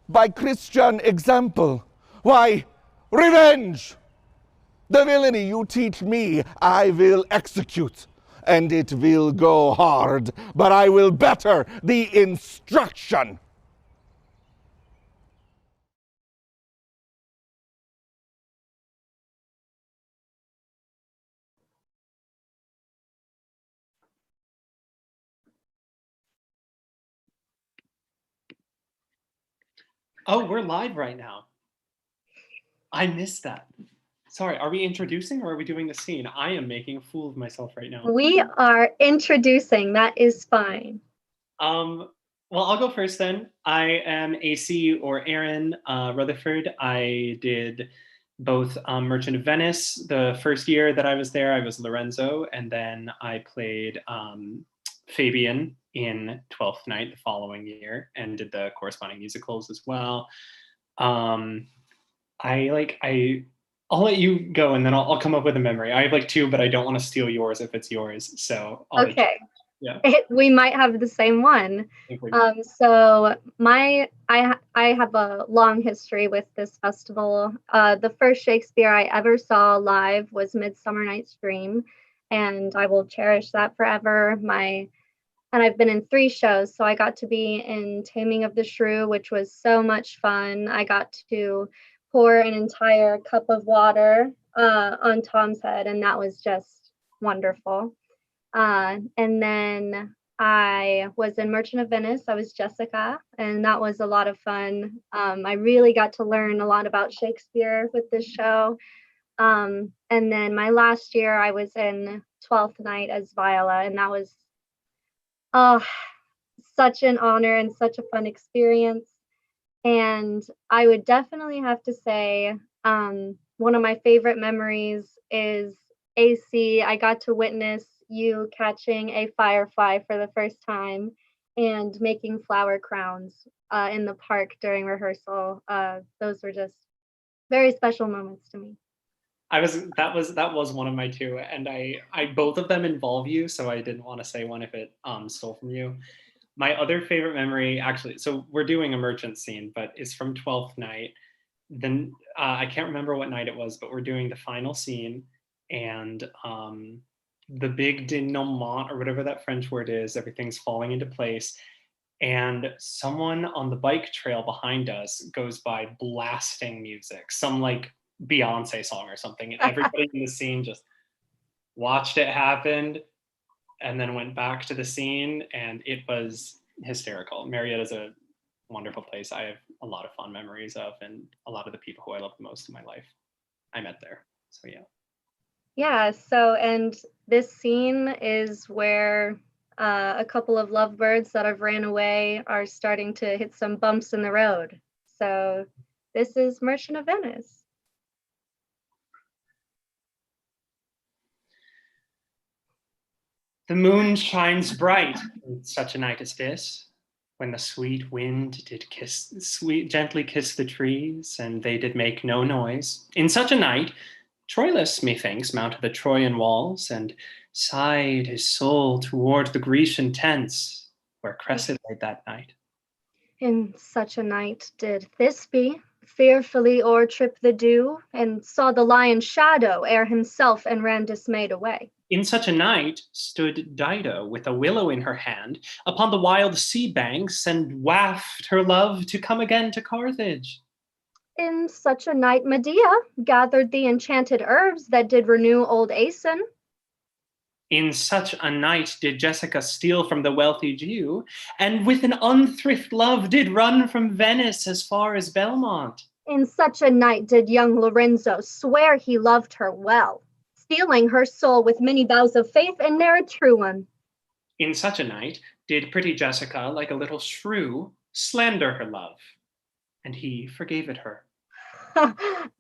By Christian example. Why, revenge! The villainy you teach me, I will execute, and it will go hard, but I will better the instruction.
Oh, we're live right now. I missed that. Sorry, are we introducing or are we doing the scene? I am making a fool of myself right now.
We are introducing. That is fine.
Well, I'll go first then. I am AC or Aaron Rutherford. I did both Merchant of Venice. The first year that I was there, I was Lorenzo, and then I played Fabian in Twelfth Night the following year and did the corresponding musicals as well. I'll let you go and then I'll come up with a memory. I have like two, but I don't want to steal yours if it's yours. So I'll
okay.
Yeah.
We might have the same one. So I have a long history with this festival. The first Shakespeare I ever saw live was Midsummer Night's Dream, and I will cherish that forever. And I've been in 3 shows, so I got to be in Taming of the Shrew, which was so much fun. I got to pour an entire cup of water on Tom's head, and that was just wonderful. And then I was in Merchant of Venice. I was Jessica, and that was a lot of fun. I really got to learn a lot about Shakespeare with this show. And then my last year, I was in Twelfth Night as Viola, and that was oh, such an honor and such a fun experience. And I would definitely have to say one of my favorite memories is AC. I got to witness you catching a firefly for the first time and making flower crowns in the park during rehearsal. Those were just very special moments to me.
That was one of my two, and I both of them involve you, so I didn't want to say one if it stole from you. My other favorite memory, actually, so we're doing a merchant scene, but it's from 12th Night. Then I can't remember what night it was, but we're doing the final scene, and the big denouement, or whatever that French word is, everything's falling into place. And someone on the bike trail behind us goes by blasting music, some like Beyonce song or something. And everybody in the scene just watched it happen and then went back to the scene, and it was hysterical. Marietta's a wonderful place. I have a lot of fond memories of, and a lot of the people who I love the most in my life I met there. So yeah.
Yeah, so, and this scene is where a couple of lovebirds that have ran away are starting to hit some bumps in the road. So this is Merchant of Venice.
The moon shines bright in such a night as this, when the sweet wind did gently kiss the trees, and they did make no noise. In such a night, Troilus, methinks, mounted the Trojan walls, and sighed his soul toward the Grecian tents, where Cressid lay that night.
In such a night did Thisbe fearfully o'ertrip the dew, and saw the lion's shadow ere himself, and ran dismayed away.
In such a night stood Dido with a willow in her hand upon the wild sea banks, and waft her love to come again to Carthage.
In such a night Medea gathered the enchanted herbs that did renew old Aeson.
In such a night did Jessica steal from the wealthy Jew, and with an unthrift love did run from Venice as far as Belmont.
In such a night did young Lorenzo swear he loved her well, stealing her soul with many vows of faith and ne'er a true one.
In such a night did pretty Jessica, like a little shrew, slander her love, and he forgave it her.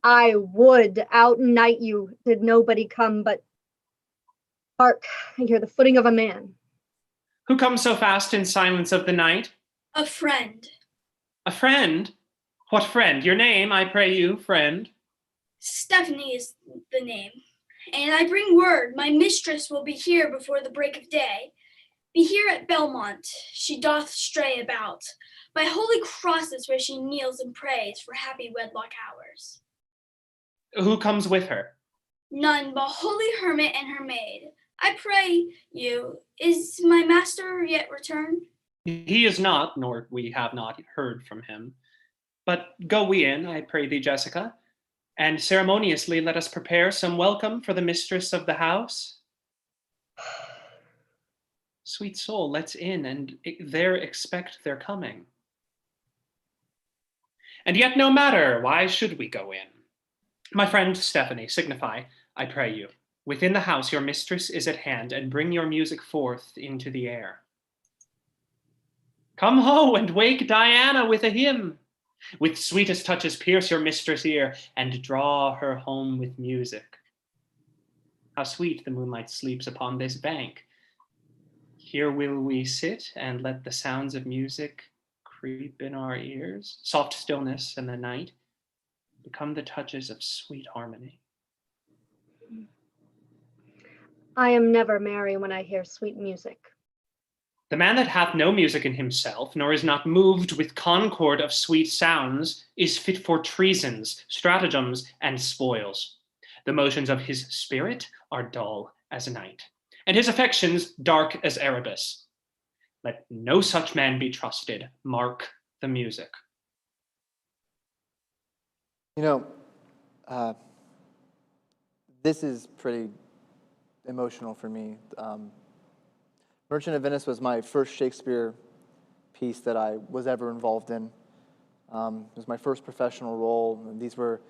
I would outnight you did nobody come, but hark, I hear the footing of a man.
Who comes so fast in silence of the night?
A friend.
A friend? What friend? Your name, I pray you, friend.
Stephanie is the name. And I bring word, my mistress will be here before the break of day. Be here at Belmont, she doth stray about, by holy crosses where she kneels and prays for happy wedlock hours.
Who comes with her?
None but holy hermit and her maid. I pray you, is my master yet returned?
He is not, nor we have not heard from him. But go we in, I pray thee, Jessica, and ceremoniously let us prepare some welcome for the mistress of the house. Sweet soul, let's in, and there expect their coming. And yet no matter, why should we go in? My friend Stephanie, signify, I pray you, within the house your mistress is at hand, and bring your music forth into the air. Come ho, and wake Diana with a hymn. With sweetest touches pierce your mistress' ear, and draw her home with music. How sweet the moonlight sleeps upon this bank. Here will we sit, and let the sounds of music creep in our ears. Soft stillness and the night become the touches of sweet harmony.
I am never merry when I hear sweet music.
The man that hath no music in himself, nor is not moved with concord of sweet sounds, is fit for treasons, stratagems, and spoils. The motions of his spirit are dull as night, and his affections dark as Erebus. Let no such man be trusted. Mark the music.
You know, this is pretty emotional for me. Merchant of Venice was my first Shakespeare piece that I was ever involved in. It was my first professional role, and these were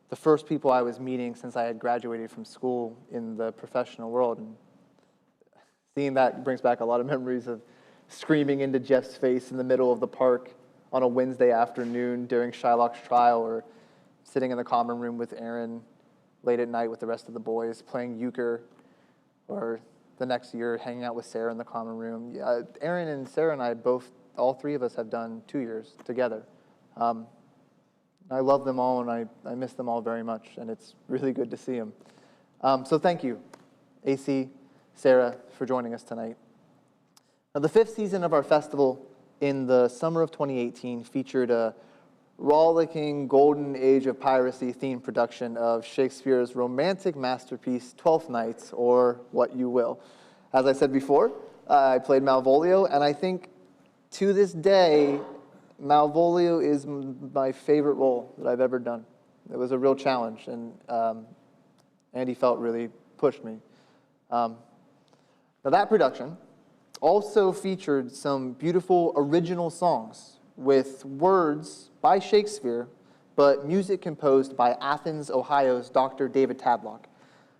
the first people I was meeting since I had graduated from school in the professional world. And seeing that brings back a lot of memories of screaming into Jeff's face in the middle of the park on a Wednesday afternoon during Shylock's trial, or sitting in the common room with Aaron late at night with the rest of the boys playing euchre, or the next year hanging out with Sarah in the common room. Yeah, Aaron and Sarah and I all three of us have done 2 years together. I love them all, and I miss them all very much, and it's really good to see them. So thank you, AC, Sarah, for joining us tonight. Now, the 5th season of our festival in the summer of 2018 featured a rollicking golden age of piracy themed production of Shakespeare's romantic masterpiece, Twelfth Night, or What You Will. As I said before, I played Malvolio, and I think to this day, Malvolio is my favorite role that I've ever done. It was a real challenge, and Andy Felt really pushed me. Now, that production also featured some beautiful original songs with words by Shakespeare, but music composed by Athens, Ohio's Dr. David Tadlock.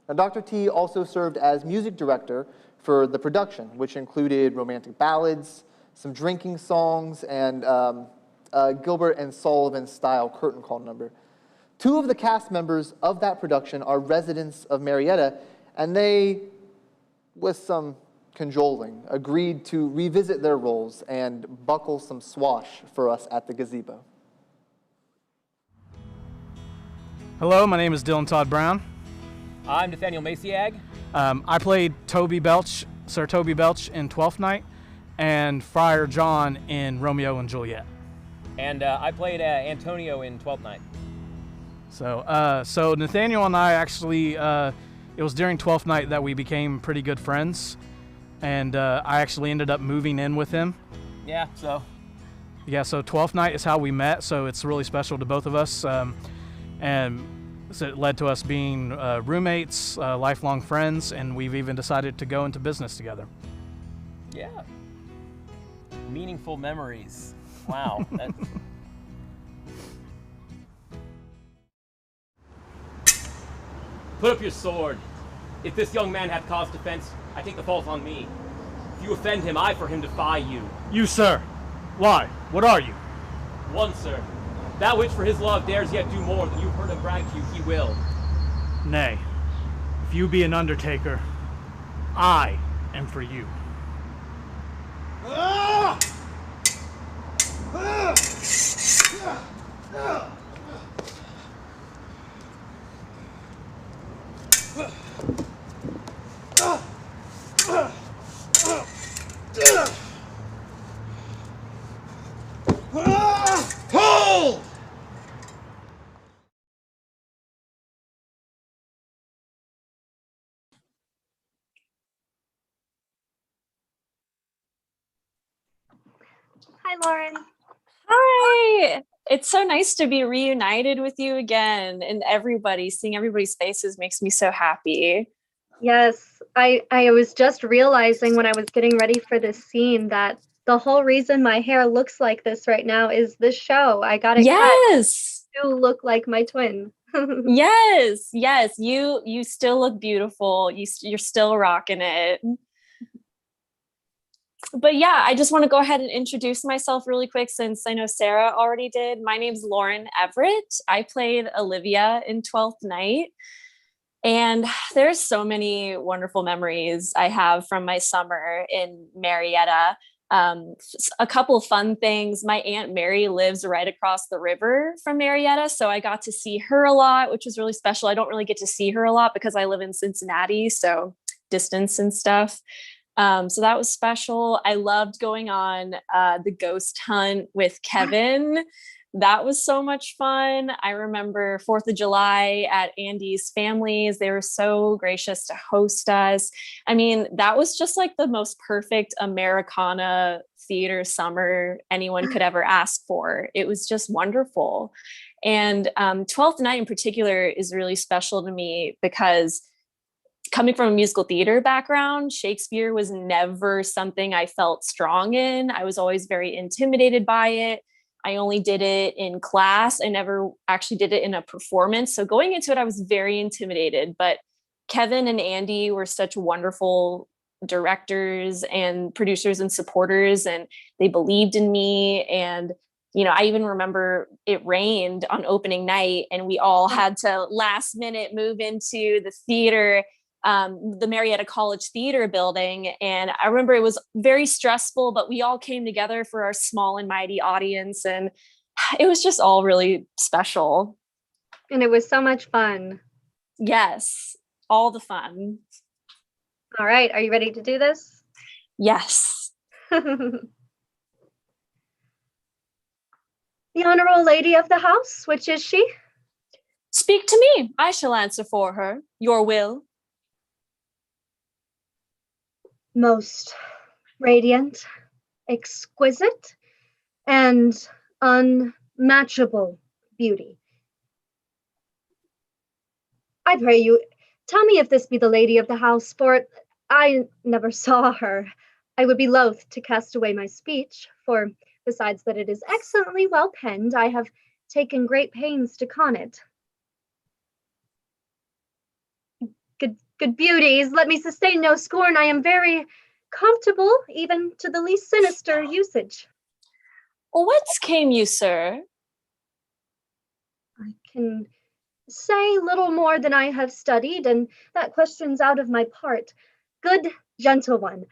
Now, Dr. T also served as music director for the production, which included romantic ballads, some drinking songs, and Gilbert and Sullivan-style curtain call number. 2 of the cast members of that production are residents of Marietta, and they, with some cajoling, agreed to revisit their roles and buckle some swash for us at the gazebo.
Hello, my name is Dylan Todd Brown.
I'm Nathaniel Maciag.
I played Sir Toby Belch in Twelfth Night, and Friar John in Romeo and Juliet.
And I played Antonio in Twelfth Night.
So Nathaniel and I actually, it was during Twelfth Night that we became pretty good friends, and I actually ended up moving in with him.
Yeah, so
Twelfth Night is how we met, so it's really special to both of us, and so it led to us being roommates, lifelong friends, and we've even decided to go into business together.
Yeah. Meaningful memories. Wow. Put up your sword. If this young man hath caused offense, I take the fault on me. If you offend him, I for him defy you.
You, sir. Why? What are you?
One, sir. That which for his love dares yet do more than you've heard him brag to you, he will.
Nay. If you be an undertaker, I am for you.
Hold!
Hi, Lauren.
Hi! It's so nice to be reunited with you again, and seeing everybody's faces makes me so happy.
Yes, I was just realizing when I was getting ready for this scene that the whole reason my hair looks like this right now is this show. I got it cut to look like my twin.
Yes, you still look beautiful. You're still rocking it. But yeah, I just want to go ahead and introduce myself really quick since I know Sarah already did. My name's Lauren Everett. I played Olivia in Twelfth Night. And there's so many wonderful memories I have from my summer in Marietta. A couple of fun things. My Aunt Mary lives right across the river from Marietta, so I got to see her a lot, which was really special. I don't really get to see her a lot because I live in Cincinnati, so distance and stuff. So that was special. I loved going on the ghost hunt with Kevin. That was so much fun. I remember 4th of July at Andy's family's. They were so gracious to host us. I mean, that was just like the most perfect Americana theater summer anyone could ever ask for. It was just wonderful. And 12th Night in particular is really special to me because coming from a musical theater background, Shakespeare was never something I felt strong in. I was always very intimidated by it. I only did it in class. I never actually did it in a performance. So going into it, I was very intimidated. But Kevin and Andy were such wonderful directors and producers and supporters, and they believed in me. And I even remember it rained on opening night, and we all had to last minute move into the theater, the Marietta College Theater building. And I remember it was very stressful, but we all came together for our small and mighty audience. And it was just all really special.
And it was so much fun.
Yes, all the fun.
All right, are you ready to do this?
Yes.
The Honorable Lady of the House, which is she?
Speak to me. I shall answer for her. Your will.
Most radiant, exquisite, and unmatchable beauty. I pray you, tell me if this be the lady of the house, for I never saw her. I would be loath to cast away my speech, for besides that it is excellently well penned, I have taken great pains to con it. Good beauties, let me sustain no scorn. I am very comfortable, even to the least sinister usage.
Whence came you, sir?
I can say little more than I have studied, and that question's out of my part. Good gentle one,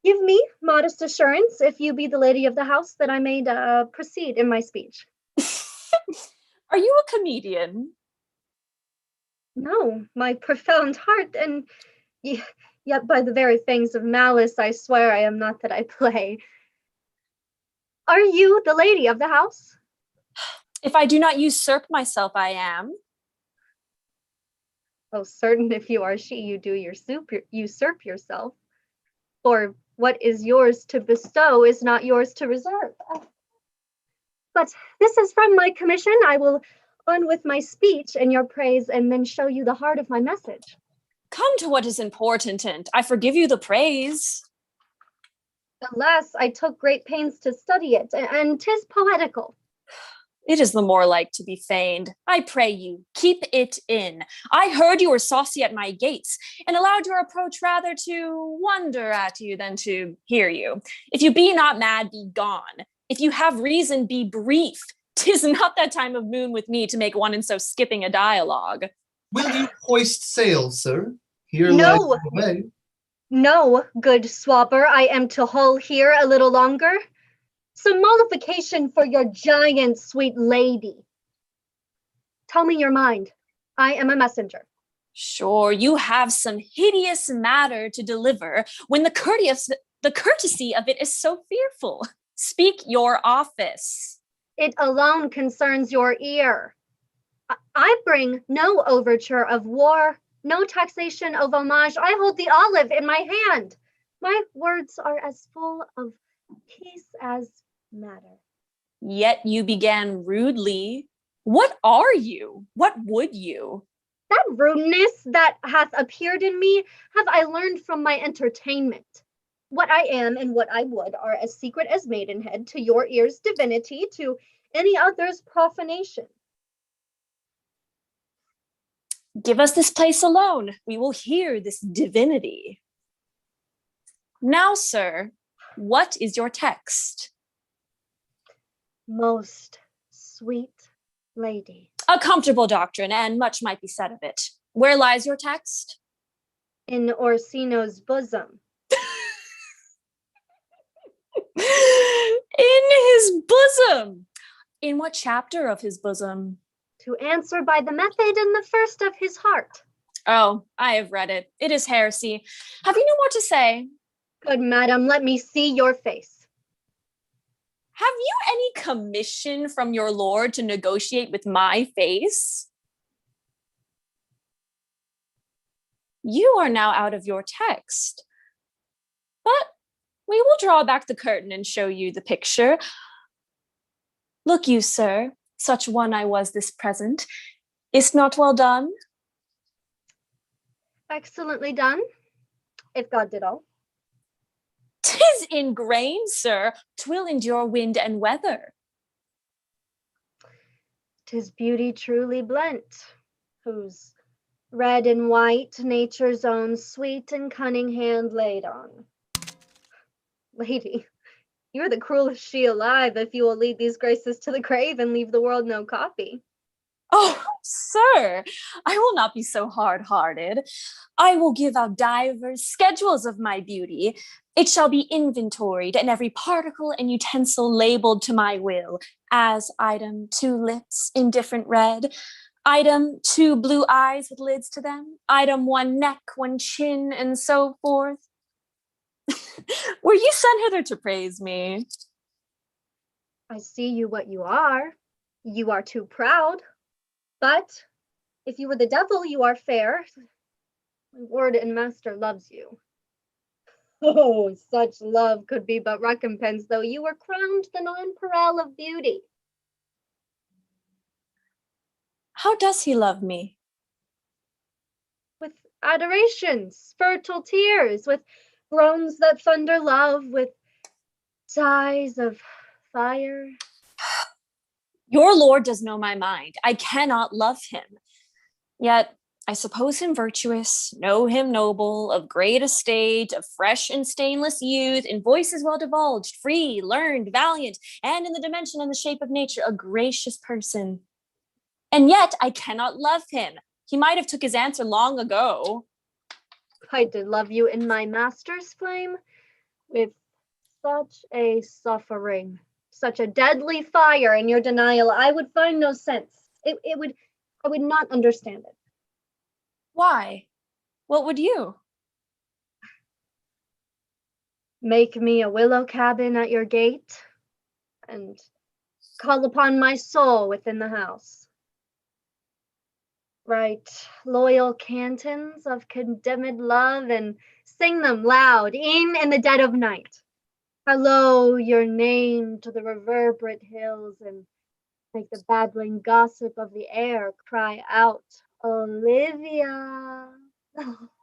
give me modest assurance, if you be the lady of the house, that I may proceed in my speech.
Are you a comedian?
No, my profound heart, and yet by the very fangs of malice, I swear I am not that I play. Are you the lady of the house?
If I do not usurp myself, I am.
Oh, certain if you are she, you do usurp yourself. For what is yours to bestow is not yours to reserve. But this is from my commission. I will on with my speech in your praise and then show you the heart of my message.
Come to what is important, and I forgive you the praise.
Alas, I took great pains to study it, and 'tis poetical.
It is the more like to be feigned. I pray you, keep it in. I heard you were saucy at my gates, and allowed your approach rather to wonder at you than to hear you. If you be not mad, be gone. If you have reason, be brief. 'Tis not that time of moon with me to make one in so skipping a dialogue.
Will you hoist sail, sir? Here
No.
lies the way.
No, good swabber, I am to hull here a little longer. Some mollification for your giant sweet lady. Tell me your mind. I am a messenger.
Sure, you have some hideous matter to deliver when the courtesy of it is so fearful. Speak your office.
It alone concerns your ear. I bring no overture of war, no taxation of homage. I hold the olive in my hand. My words are as full of peace as matter.
Yet you began rudely. What are you? What would you?
That rudeness that hath appeared in me have I learned from my entertainment. What I am and what I would are as secret as maidenhead to your ears divinity, to any other's profanation.
Give us this place alone. We will hear this divinity. Now, sir, what is your text?
Most sweet lady.
A comfortable doctrine, and much might be said of it. Where lies your text?
In Orsino's bosom.
In his bosom. In what chapter of his bosom?
To answer by the method in the first of his heart.
Oh, I have read it. It is heresy. Have you no more to say?
Good madam, let me see your face.
Have you any commission from your lord to negotiate with my face? You are now out of your text. But we will draw back the curtain and show you the picture. Look you, sir, such one I was this present. Is't not well done?
Excellently done, if God did all.
'Tis in grain, sir. 'Twill endure wind and weather.
'Tis beauty truly blent, whose red and white nature's own sweet and cunning hand laid on. Lady, you're the cruelest she alive if you will lead these graces to the grave and leave the world no copy.
Oh, sir, I will not be so hard-hearted. I will give out divers schedules of my beauty. It shall be inventoried, and every particle and utensil labeled to my will, as item 2 lips, indifferent red, item 2 blue eyes with lids to them, item 1 neck, 1 chin, and so forth. Were you sent hither to praise me?
I see you what you are. You are too proud. But if you were the devil, you are fair. My lord and master loves you. Oh, such love could be but recompense, though you were crowned the nonpareil of beauty.
How does he love me?
With adorations, fertile tears, with groans that thunder love, with sighs of fire.
Your lord does know my mind. I cannot love him. Yet I suppose him virtuous, know him noble, of great estate, of fresh and stainless youth, in voices well divulged, free, learned, valiant, and in the dimension and the shape of nature, a gracious person. And yet I cannot love him. He might have took his answer long ago.
I did love you in my master's flame, with such a suffering, such a deadly fire in your denial, I would find no sense. I would not understand it.
Why? What would you?
Make me a willow cabin at your gate, and call upon my soul within the house. Write loyal cantons of condemned love and sing them loud, e'en in the dead of night. Hallo your name to the reverberate hills, and make the babbling gossip of the air cry out, Olivia.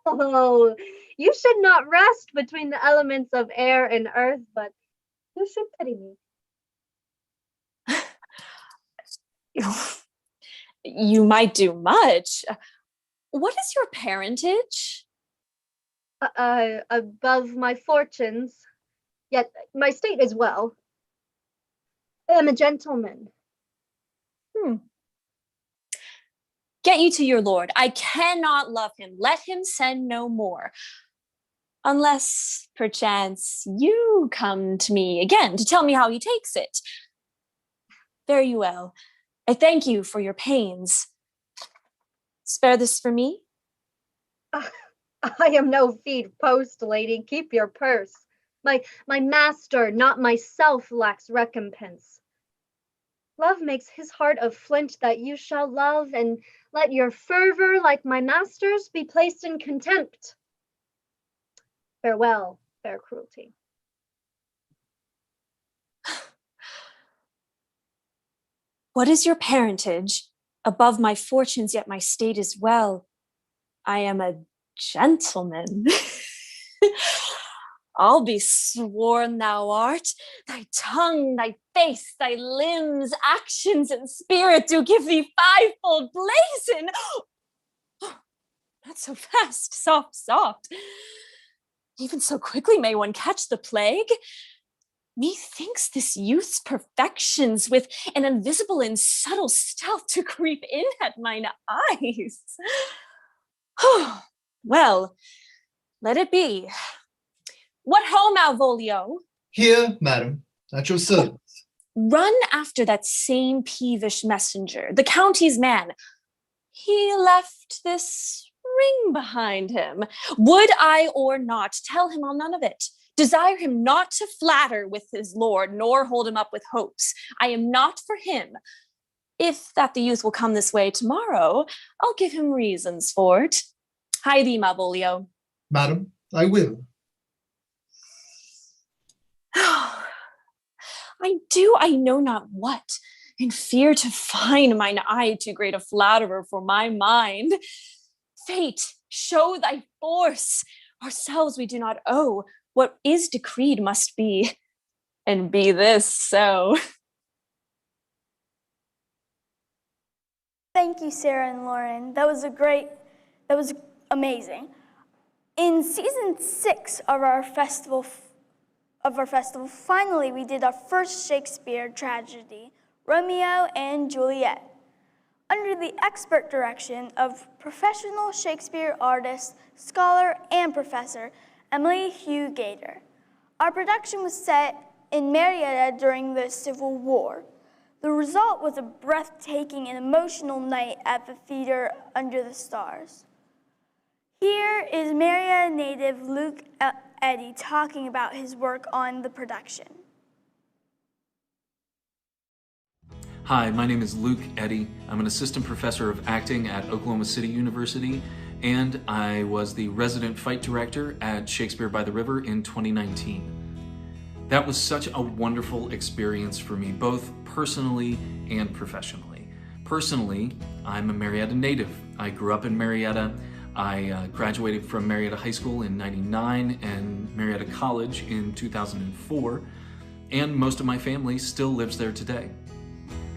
Oh, you should not rest between the elements of air and earth, but you should pity me.
You might do much. What is your parentage?
Above my fortunes, yet my state is well. I am a gentleman.
Get you to your lord. I cannot love him. Let him send no more. Unless, perchance, you come to me again to tell me how he takes it. Very well. I thank you for your pains. Spare this for me?
I am no feed post, lady. Keep your purse. My master, not myself, lacks recompense. Love makes his heart of flint that you shall love, and let your fervor, like my master's, be placed in contempt. Farewell, fair cruelty.
What is your parentage? Above my fortunes, yet my state is well. I am a gentleman. I'll be sworn thou art. Thy tongue, thy face, thy limbs, actions, and spirit do give thee fivefold blazon. Not so fast, soft, soft. Even so quickly may one catch the plague. Methinks this youth's perfections with an invisible and subtle stealth to creep in at mine eyes. Well, let it be. What ho, Malvolio?
Here, madam, at your service.
Run after that same peevish messenger, the county's man. He left this ring behind him. Would I or not, tell him I'll none of it. Desire him not to flatter with his lord, nor hold him up with hopes. I am not for him. If that the youth will come this way tomorrow, I'll give him reasons for it. Hie thee, Malvolio.
Madam, I will.
I know not what, in fear to find mine eye too great a flatterer for my mind. Fate, show thy force. Ourselves we do not owe. What is decreed must be, and be this so.
Thank you, Sarah and Lauren. That was amazing. In season 6 of our festival, finally we did our first Shakespeare tragedy, Romeo and Juliet, under the expert direction of professional Shakespeare artist, scholar, and professor Emily Hugh Gator. Our production was set in Marietta during the Civil War. The result was a breathtaking and emotional night at the theater under the stars. Here is Marietta native Luke Eddy talking about his work on the production.
Hi, my name is Luke Eddy. I'm an assistant professor of acting at Oklahoma City University, and I was the resident fight director at Shakespeare by the River in 2019. That was such a wonderful experience for me, both personally and professionally. Personally, I'm a Marietta native. I grew up in Marietta. I graduated from Marietta High School in '99 and Marietta College in 2004, and most of my family still lives there today.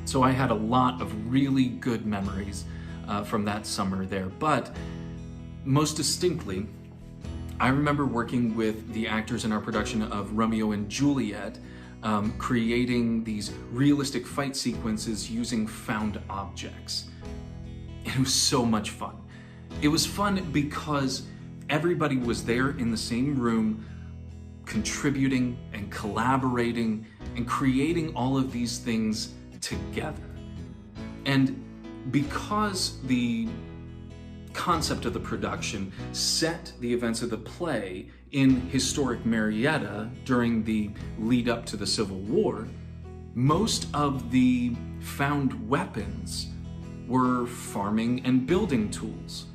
So I had a lot of really good memories from that summer there, but most distinctly, I remember working with the actors in our production of Romeo and Juliet, creating these realistic fight sequences using found objects. It was so much fun. It was fun because everybody was there in the same room, contributing and collaborating and creating all of these things together. And because the concept of the production set the events of the play in historic Marietta during the lead up to the Civil War, most of the found weapons were farming and building tools.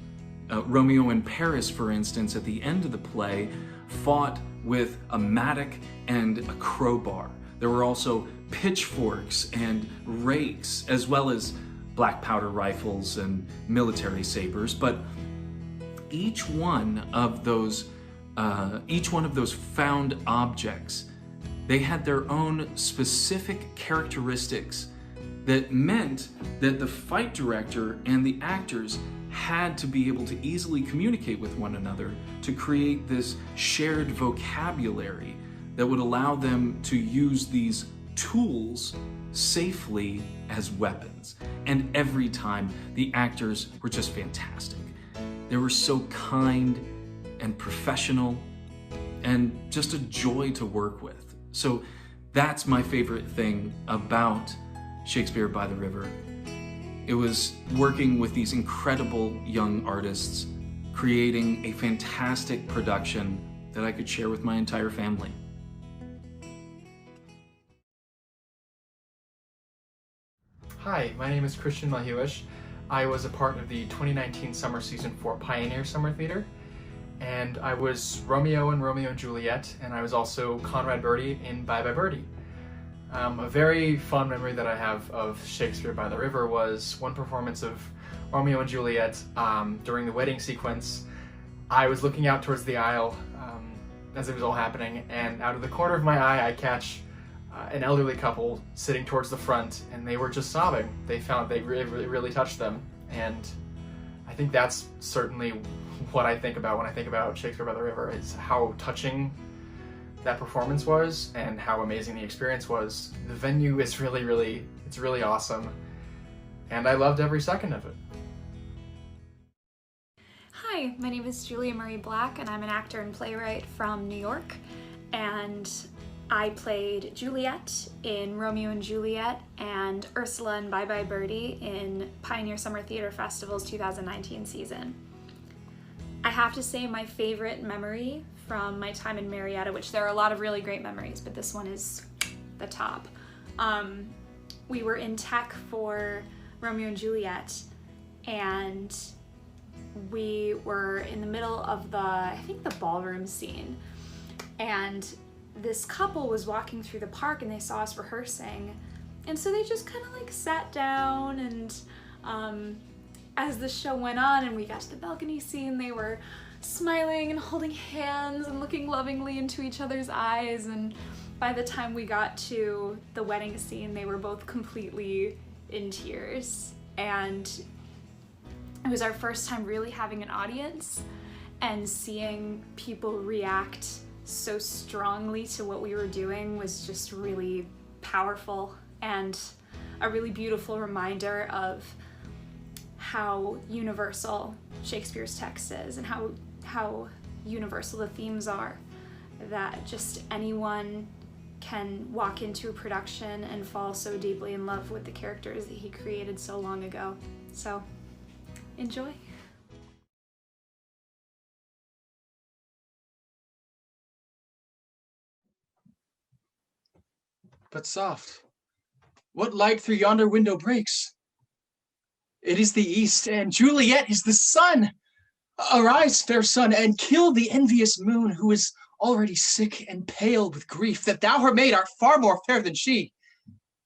Romeo in Paris, for instance, at the end of the play, fought with a mattock and a crowbar. There were also pitchforks and rakes, as well as black powder rifles and military sabers. But each one of those found objects, they had their own specific characteristics that meant that the fight director and the actors had to be able to easily communicate with one another to create this shared vocabulary that would allow them to use these tools safely as weapons. And every time, the actors were just fantastic. They were so kind and professional and just a joy to work with. So that's my favorite thing about Shakespeare by the River. It was working with these incredible young artists, creating a fantastic production that I could share with my entire family.
Hi, my name is Christian Malhewish. I was a part of the 2019 summer season for Pioneer Summer Theater, and I was Romeo in Romeo and Juliet, and I was also Conrad Birdie in Bye Bye Birdie. A very fond memory that I have of Shakespeare by the River was one performance of Romeo and Juliet during the wedding sequence. I was looking out towards the aisle as it was all happening, and out of the corner of my eye I catch an elderly couple sitting towards the front, and they were just sobbing. They found it really touched them, and I think that's certainly what I think about when I think about Shakespeare by the River, is how touching that performance was and how amazing the experience was. The venue is really awesome, and I loved every second of it.
Hi, my name is Julia Marie Black, and I'm an actor and playwright from New York, and I played Juliet in Romeo and Juliet and Ursula in Bye Bye Birdie in Pioneer Summer Theater Festival's 2019 season. I have to say my favorite memory from my time in Marietta, which there are a lot of really great memories, but this one is the top. We were in tech for Romeo and Juliet, and we were in the middle of the ballroom scene, and this couple was walking through the park and they saw us rehearsing, and so they just kind of like sat down and as the show went on and we got to the balcony scene, they were smiling and holding hands and looking lovingly into each other's eyes, and by the time we got to the wedding scene, they were both completely in tears. And it was our first time really having an audience and seeing people react so strongly to what we were doing was just really powerful and a really beautiful reminder of how universal Shakespeare's text is and how universal the themes are, that just anyone can walk into a production and fall so deeply in love with the characters that he created so long ago. So, enjoy.
But soft, what light through yonder window breaks? It is the east, and Juliet is the sun. Arise, fair sun, and kill the envious moon, who is already sick and pale with grief, that thou her maid art far more fair than she.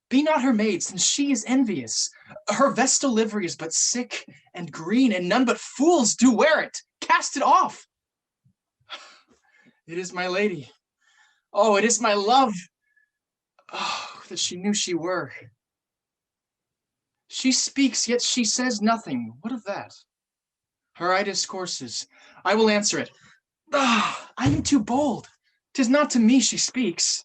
Be not her maid, since she is envious. Her vestal livery is but sick and green, and none but fools do wear it. Cast it off. It is my lady. Oh, it is my love. Oh, that she knew she were. She speaks, yet she says nothing. What of that? Her eye discourses. I will answer it. Ah, I am too bold. 'Tis not to me she speaks.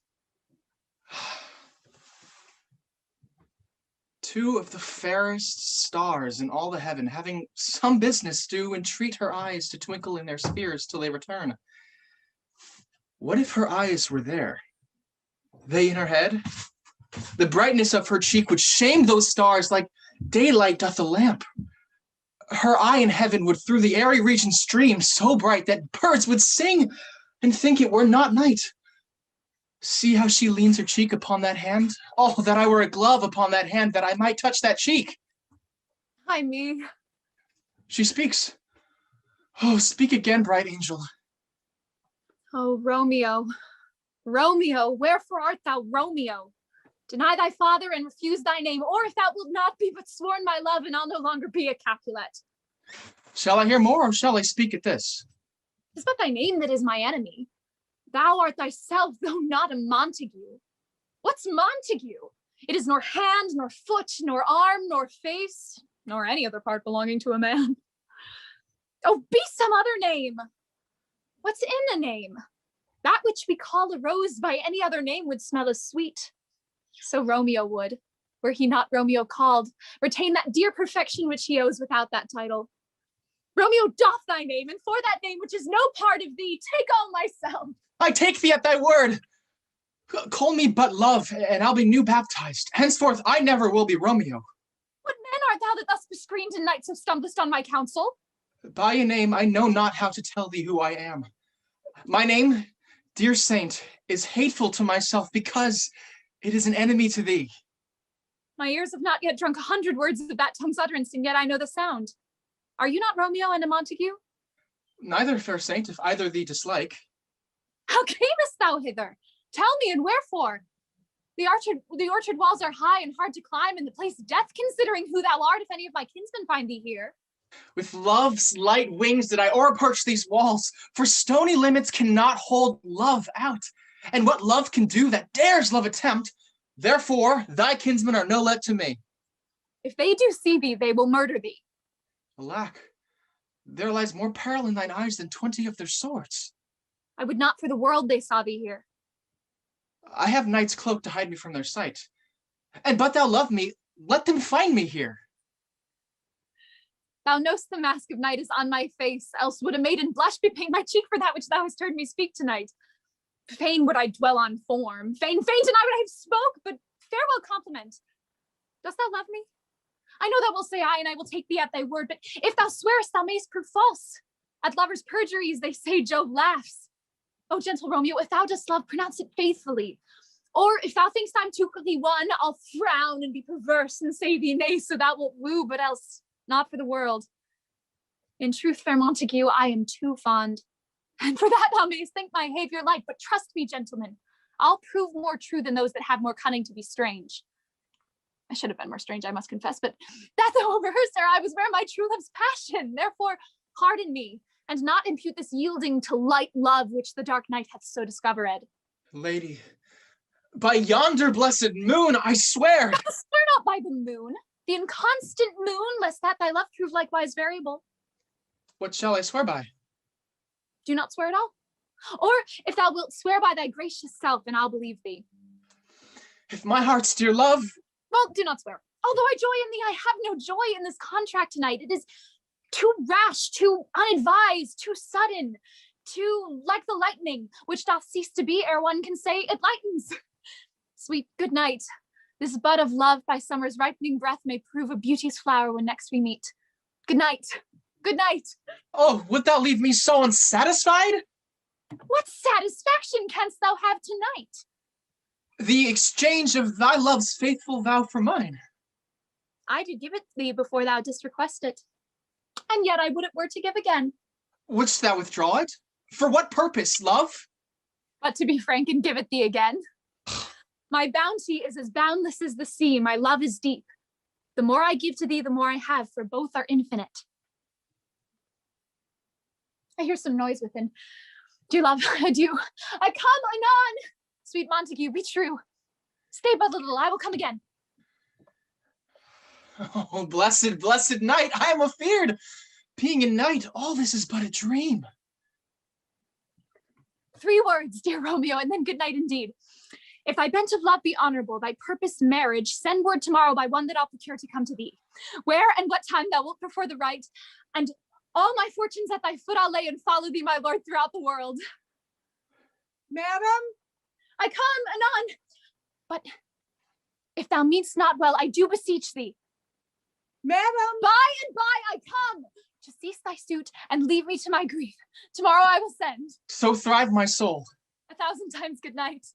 Two of the fairest stars in all the heaven, having some business, do entreat her eyes to twinkle in their spheres till they return. What if her eyes were there? They in her head? The brightness of her cheek would shame those stars like daylight doth a lamp. Her eye in heaven would through the airy region stream, so bright that birds would sing and think it were not night. See how she leans her cheek upon that hand? Oh, that I were a glove upon that hand, that I might touch that cheek.
Hi, me.
She speaks. Oh, speak again, bright angel.
Oh, Romeo. Romeo, wherefore art thou Romeo? Deny thy father and refuse thy name, or if thou wilt not be but sworn my love, and I'll no longer be a Capulet.
Shall I hear more, or shall I speak at this?
'Tis but thy name that is my enemy. Thou art thyself, though not a Montague. What's Montague? It is nor hand, nor foot, nor arm, nor face, nor any other part belonging to a man. Oh, be some other name. What's in a name? That which we call a rose by any other name would smell as sweet. So Romeo would, were he not Romeo called, retain that dear perfection which he owes without that title. Romeo doff thy name, and for that name which is no part of thee, take all myself.
I take thee at thy word. Call me but love, and I'll be new baptized. Henceforth, I never will be Romeo.
What man art thou that thus bescreened in night so stumblest on my counsel?
By a name, I know not how to tell thee who I am. My name, dear saint, is hateful to myself because it is an enemy to thee.
My ears have not yet drunk 100 words of that tongue's utterance, and yet I know the sound. Are you not Romeo and a Montague?
Neither, fair saint, if either thee dislike.
How camest thou hither? Tell me, and wherefore? The orchard walls are high and hard to climb, and the place death, considering who thou art, if any of my kinsmen find thee here.
With love's light wings did I o'erperch these walls, for stony limits cannot hold love out. And what love can do that dares love attempt, therefore thy kinsmen are no let to me.
If they do see thee, they will murder thee.
Alack, there lies more peril in thine eyes than 20 of their swords.
I would not for the world they saw thee here.
I have night's cloak to hide me from their sight. And but thou love me, let them find me here.
Thou know'st the mask of night is on my face, else would a maiden blush bepaint my cheek for that which thou hast heard me speak tonight. Fain would I dwell on form, fain deny what I have spoke, but farewell compliment. Dost thou love me? I know thou wilt say aye, and I will take thee at thy word, but if thou swearest, thou mayst prove false. At lovers' perjuries, they say Jove laughs. Oh, gentle Romeo, if thou dost love, pronounce it faithfully. Or if thou thinkst I'm too quickly won, I'll frown and be perverse and say thee nay, so thou wilt woo, but else not for the world. In truth, fair Montague, I am too fond. And for that thou mayst think my behavior light, but trust me, gentlemen, I'll prove more true than those that have more cunning to be strange.
I should have been more strange, I must confess, but that though over her, sir, I was where my true love's passion. Therefore, pardon me, and not impute this yielding to light love which the dark night hath so discovered.
Lady, by yonder blessed moon, I swear.
Swear not by the moon, the inconstant moon, lest that thy love prove likewise variable.
What shall I swear by?
Do not swear at all. Or if thou wilt swear by thy gracious self, and I'll believe thee.
If my heart's dear love.
Well, do not swear. Although I joy in thee, I have no joy in this contract tonight. It is too rash, too unadvised, too sudden, too like the lightning, which doth cease to be ere one can say it lightens. Sweet good night. This bud of love by summer's ripening breath may prove a beauty's flower when next we meet. Good night. Good night.
Oh, wilt thou leave me so unsatisfied?
What satisfaction canst thou have tonight?
The exchange of thy love's faithful vow for mine.
I did give it thee before thou didst request it, and yet I would it were to give again.
Wouldst thou withdraw it? For what purpose, love?
But to be frank and give it thee again. My bounty is as boundless as the sea, my love is deep. The more I give to thee, the more I have, for both are infinite. I hear some noise within. Dear love, adieu. I come anon. Sweet Montague, be true. Stay but a little, I will come again.
Oh, blessed, blessed night, I am afeard. Being in night, all this is but a dream.
3 words, dear Romeo, and then good night indeed. If thy bent of love be honorable, thy purpose marriage, send word tomorrow by one that I'll procure to come to thee. Where and what time thou wilt prefer the right, and all my fortunes at thy foot I'll lay and follow thee, my lord, throughout the world. Madam, I come anon. But if thou mean'st not well, I do beseech thee. Madam, by and by I come to cease thy suit and leave me to my grief. Tomorrow I will send.
So thrive my soul.
1,000 times good night.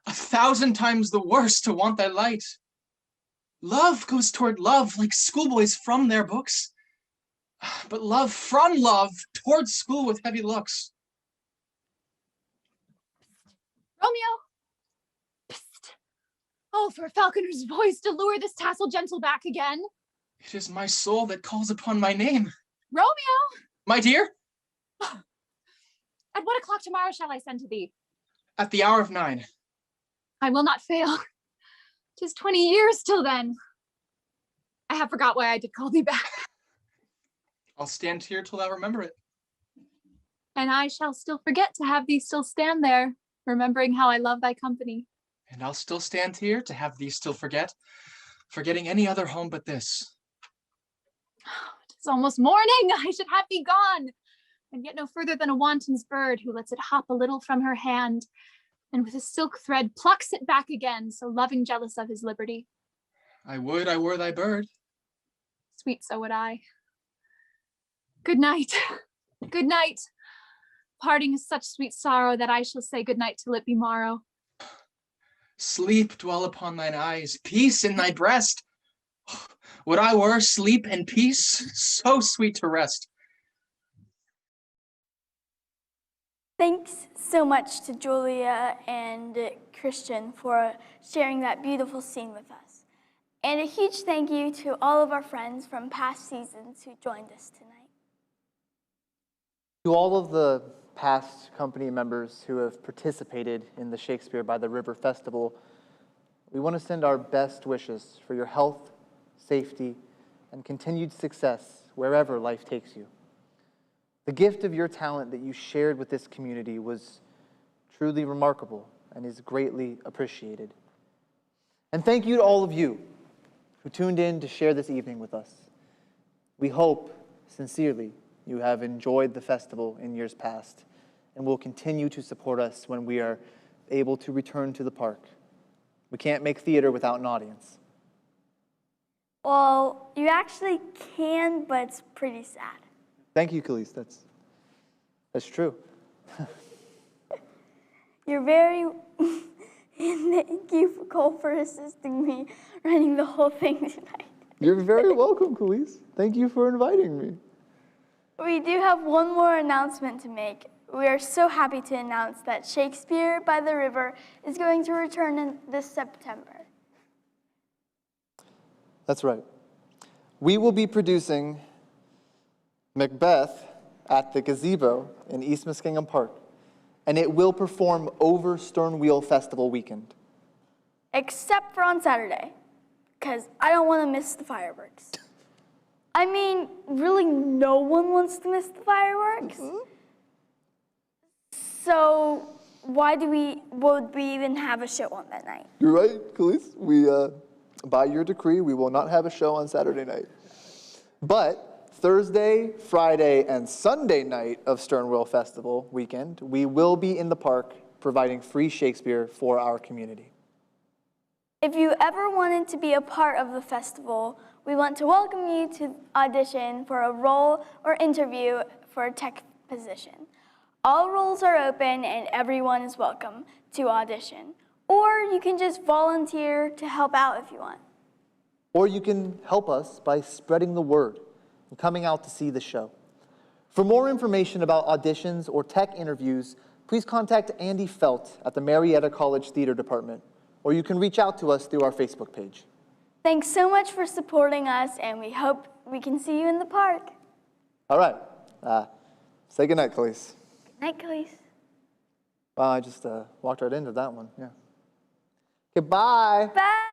1,000 times the worse to want thy light. Love goes toward love like schoolboys from their books, but love from love towards school with heavy looks.
Romeo! Psst! Oh, for a falconer's voice to lure this tassel gentle back again.
It is my soul that calls upon my name.
Romeo!
My dear?
At what o'clock tomorrow shall I send to thee?
At the hour of 9.
I will not fail. 'Tis 20 years till then. I have forgot why I did call thee back.
I'll stand here till thou remember it.
And I shall still forget to have thee still stand there, remembering how I love thy company.
And I'll still stand here to have thee still forgetting any other home but this.
It's almost morning. I should have thee gone, and yet no further than a wanton's bird who lets it hop a little from her hand, and with a silk thread plucks it back again, so loving jealous of his liberty.
I would I were thy bird.
Sweet, so would I. Good night. Good night. Parting is such sweet sorrow that I shall say good night till it be morrow.
Sleep dwell upon thine eyes, peace in thy breast. Would I were sleep and peace, so sweet to rest.
Thanks so much to Julia and Christian for sharing that beautiful scene with us. And a huge thank you to all of our friends from past seasons who joined us tonight.
To all of the past company members who have participated in the Shakespeare by the River Festival, we want to send our best wishes for your health, safety, and continued success wherever life takes you. The gift of your talent that you shared with this community was truly remarkable and is greatly appreciated. And thank you to all of you who tuned in to share this evening with us. We hope, sincerely, you have enjoyed the festival in years past and will continue to support us when we are able to return to the park. We can't make theater without an audience.
Well, you actually can, but it's pretty sad.
Thank you, Khalees. That's true.
You're very... Thank you, Cole, for assisting me running the whole thing tonight.
You're very welcome, Khalees. Thank you for inviting me.
We do have one more announcement to make. we are so happy to announce that Shakespeare by the River is going to return this September.
That's right. We will be producing Macbeth at the Gazebo in East Muskingum Park, and it will perform over Stern Wheel Festival weekend.
Except for on Saturday, because I don't want to miss the fireworks. I mean, really, no one wants to miss the fireworks. So why would we even have a show on that night?
You're right, Khalees. By your decree, we will not have a show on Saturday night. But Thursday, Friday, and Sunday night of Stern Wheel Festival weekend, we will be in the park providing free Shakespeare for our community.
If you ever wanted to be a part of the festival, we want to welcome you to audition for a role or interview for a tech position. All roles are open and everyone is welcome to audition. Or you can just volunteer to help out if you want.
Or you can help us by spreading the word and coming out to see the show. For more information about auditions or tech interviews, please contact Andy Felt at the Marietta College Theater Department, or you can reach out to us through our Facebook page.
Thanks so much for supporting us, and we hope we can see you in the park.
All right. Say goodnight, Khalees.
Good night, Khalees.
Wow, I just walked right into that one. Yeah. Goodbye.
Bye.